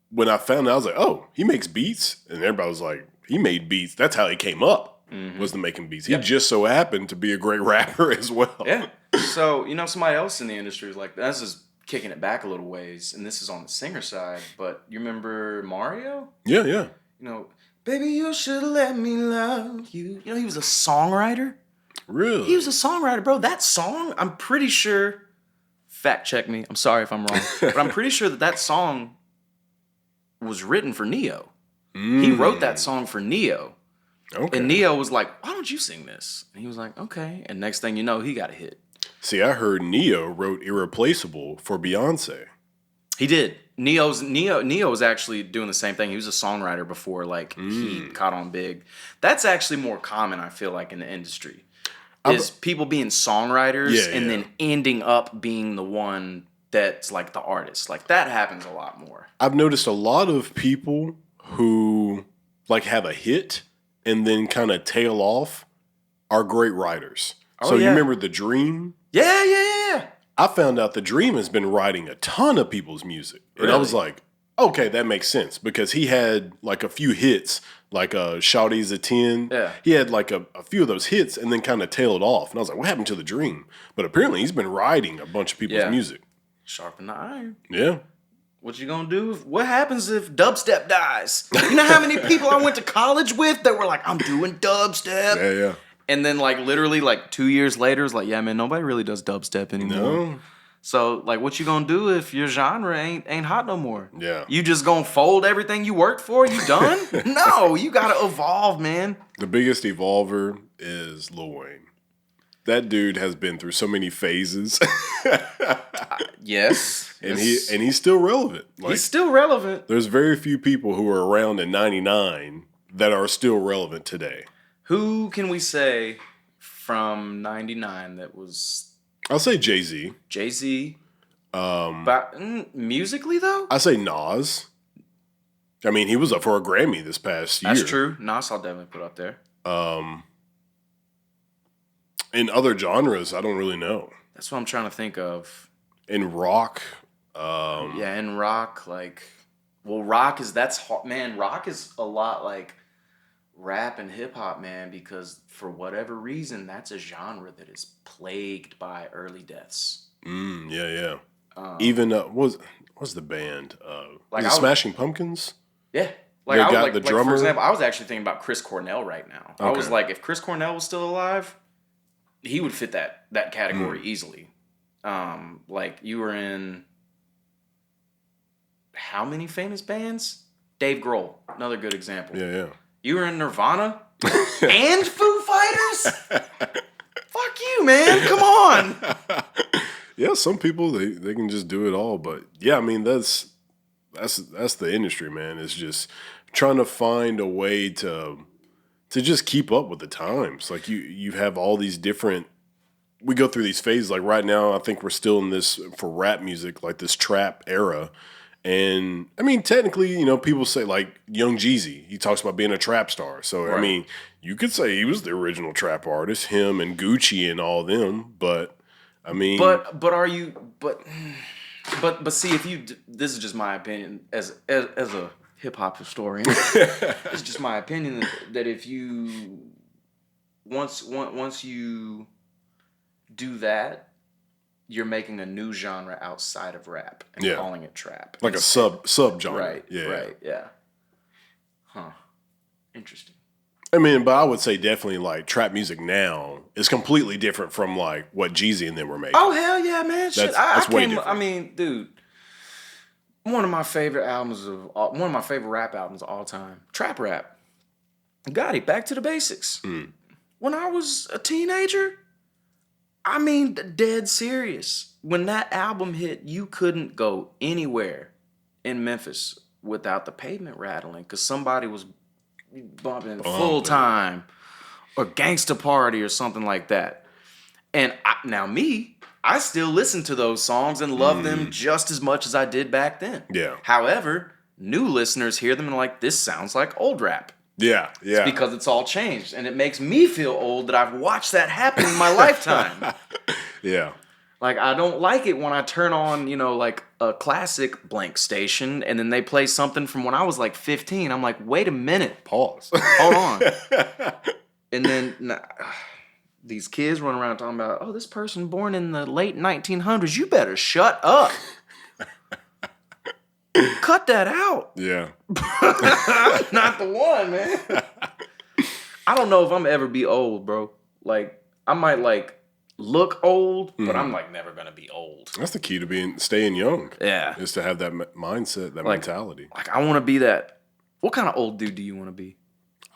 when I found out, I was like, oh, he makes beats? And everybody was like, he made beats. That's how he came up, was the making beats. He just so happened to be a great rapper as well. Yeah. So, you know, somebody else in the industry is like, this is kicking it back a little ways, and this is on the singer side, but you remember Mario? Yeah. You know, baby, you should let me love you. You know, he was a songwriter. Really? He was a songwriter, bro. That song, I'm pretty sure, fact check me, I'm sorry if I'm wrong, but I'm pretty sure that song was written for Neo. He wrote that song for Neo. Okay. And Neo was like, why don't you sing this? And he was like, okay. And next thing you know, he got a hit. See, I heard Neo wrote Irreplaceable for Beyonce. He did. Neo was actually doing the same thing. He was a songwriter before he caught on big. That's actually more common, I feel like, in the industry. Is people being songwriters and then ending up being the one that's like the artist. Like that happens a lot more. I've noticed a lot of people who like have a hit and then kind of tail off are great writers. You remember The Dream? Yeah. I found out The Dream has been writing a ton of people's music. And I was like, okay, that makes sense because he had like a few hits, like Shawty's a 10. Yeah. He had like a few of those hits and then kind of tailed off. And I was like, what happened to The Dream? But apparently he's been writing a bunch of people's music. Sharpen the iron. Yeah. What you gonna do? What happens if dubstep dies? You know how many people I went to college with that were like, I'm doing dubstep? Yeah. And then like literally like 2 years later, it's like, yeah, man, nobody really does dubstep anymore. No. So like, what you gonna do if your genre ain't hot no more? Yeah. You just gonna fold everything you worked for? You done? No, you gotta evolve, man. The biggest evolver is Lil Wayne. That dude has been through so many phases. Yes. And he's still relevant. Like, he's still relevant. There's very few people who were around in 99 that are still relevant today. Who can we say from 99 that was... I'll say Jay-Z. Jay-Z. But musically, though? I say Nas. I mean, he was up for a Grammy this past year. That's true. Nas I'll definitely put up there. In other genres, I don't really know. That's what I'm trying to think of. In rock... yeah, in rock, like... Well, rock is... That's hard. Man, rock is a lot like... rap and hip hop, man, because for whatever reason, that's a genre that is plagued by early deaths. Yeah. Even what's the band? Like the Smashing Pumpkins. Yeah, like I was, the drummer. For example, I was actually thinking about Chris Cornell right now. Okay. I was like, if Chris Cornell was still alive, he would fit that category easily. Like you were in how many famous bands? Dave Grohl, another good example. Yeah. You were in Nirvana and Foo Fighters? Fuck you, man. Come on. Yeah, some people they can just do it all, but yeah, I mean that's the industry, man. It's just trying to find a way to just keep up with the times. Like you have all these different. We go through these phases. Like right now, I think we're still in this for rap music, like this trap era. And I mean, technically, people say like Young Jeezy, he talks about being a trap star. So, right. I mean, you could say he was the original trap artist, him and Gucci and all them. But I mean, but see, if you, this is just my opinion as a hip hop historian. It's just my opinion that if you once you do that, you're making a new genre outside of rap and calling it trap. Like a sub genre. Right. Yeah. Huh. Interesting. I mean, but I would say definitely like trap music now is completely different from like what Jeezy and them were making. Oh hell yeah, man! Shit, that's way different. I mean, dude, one of my favorite rap albums of all time, trap rap. Gotti, Back to the Basics. When I was a teenager. I mean, dead serious. When that album hit, you couldn't go anywhere in Memphis without the pavement rattling because somebody was bumping Full Time or Gangsta Party or something like that. And I still listen to those songs and love them just as much as I did back then. Yeah. However, new listeners hear them and are like, this sounds like old rap. Yeah. It's because it's all changed. And it makes me feel old that I've watched that happen in my lifetime. Yeah. Like, I don't like it when I turn on, like a classic blank station and then they play something from when I was like 15. I'm like, wait a minute. Pause. Hold on. And then these kids run around talking about, oh, this person born in the late 1900s. You better shut up. Cut that out. Yeah. I'm not the one, man. I don't know if I'm ever be old, bro. Like, I might like look old, but I'm like never gonna be old. That's the key to staying young. Yeah. Is to have that mindset, that mentality. Like, I want to be that. What kind of old dude do you want to be?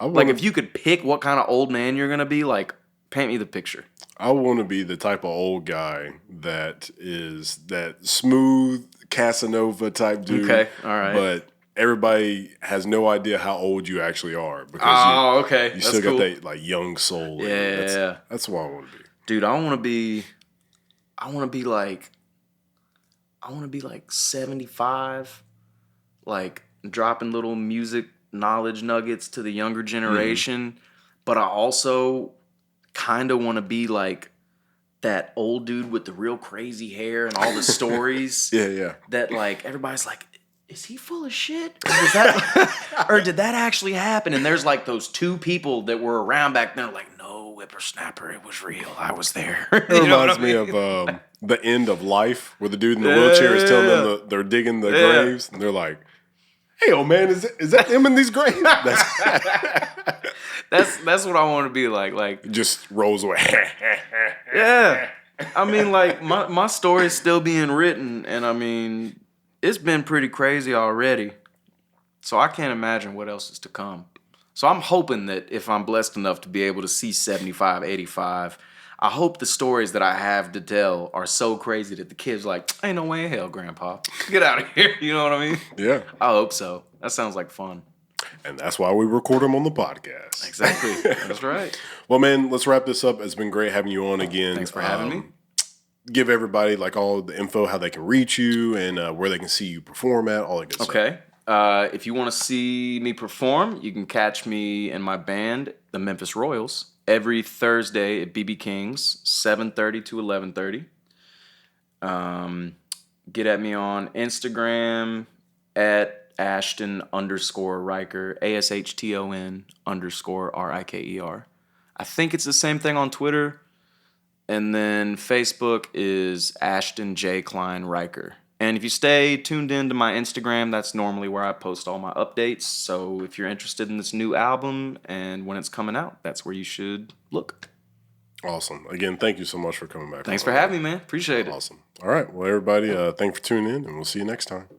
Like, if you could pick what kind of old man you're gonna be, like, paint me the picture. I want to be the type of old guy that is that smooth Casanova type dude. Okay, all right. But everybody has no idea how old you actually are because okay, you still got that like young soul. Yeah, that's what I want to be. Dude, I want to be like 75, like dropping little music knowledge nuggets to the younger generation. But I also kind of want to be like that old dude with the real crazy hair and all the stories. Yeah. That like everybody's like, is he full of shit? Or did that actually happen? And there's like those two people that were around back then, like, no, whippersnapper, it was real. I was there. It reminds me of The End of Life, where the dude in the wheelchair is telling them they're digging the graves, and they're like, Hey, oh man, is that them in these graves? That's what I want to be like. Like, just rolls away. yeah. I mean, like, my story is still being written, and I mean, it's been pretty crazy already. So I can't imagine what else is to come. So I'm hoping that if I'm blessed enough to be able to see 75, 85, I hope the stories that I have to tell are so crazy that the kids like, ain't no way in hell, Grandpa. Get out of here. You know what I mean? Yeah. I hope so. That sounds like fun. And that's why we record them on the podcast. Exactly. That's right. Well, man, let's wrap this up. It's been great having you on again. Thanks for having me. Give everybody like all the info, how they can reach you and where they can see you perform at, all that good stuff. Okay. If you want to see me perform, you can catch me and my band, the Memphis Royals, every Thursday at BB King's, 7:30 to 11:30. Get at me on Instagram at Ashton_Riker, ASHTON_RIKER. I think it's the same thing on Twitter. And then Facebook is Ashton J. Klein Riker. And if you stay tuned in to my Instagram, that's normally where I post all my updates. So if you're interested in this new album and when it's coming out, that's where you should look. Awesome. Again, thank you so much for coming back. Thanks for having me, man. Appreciate it. Awesome. All right. Well, everybody, thanks for tuning in, and we'll see you next time.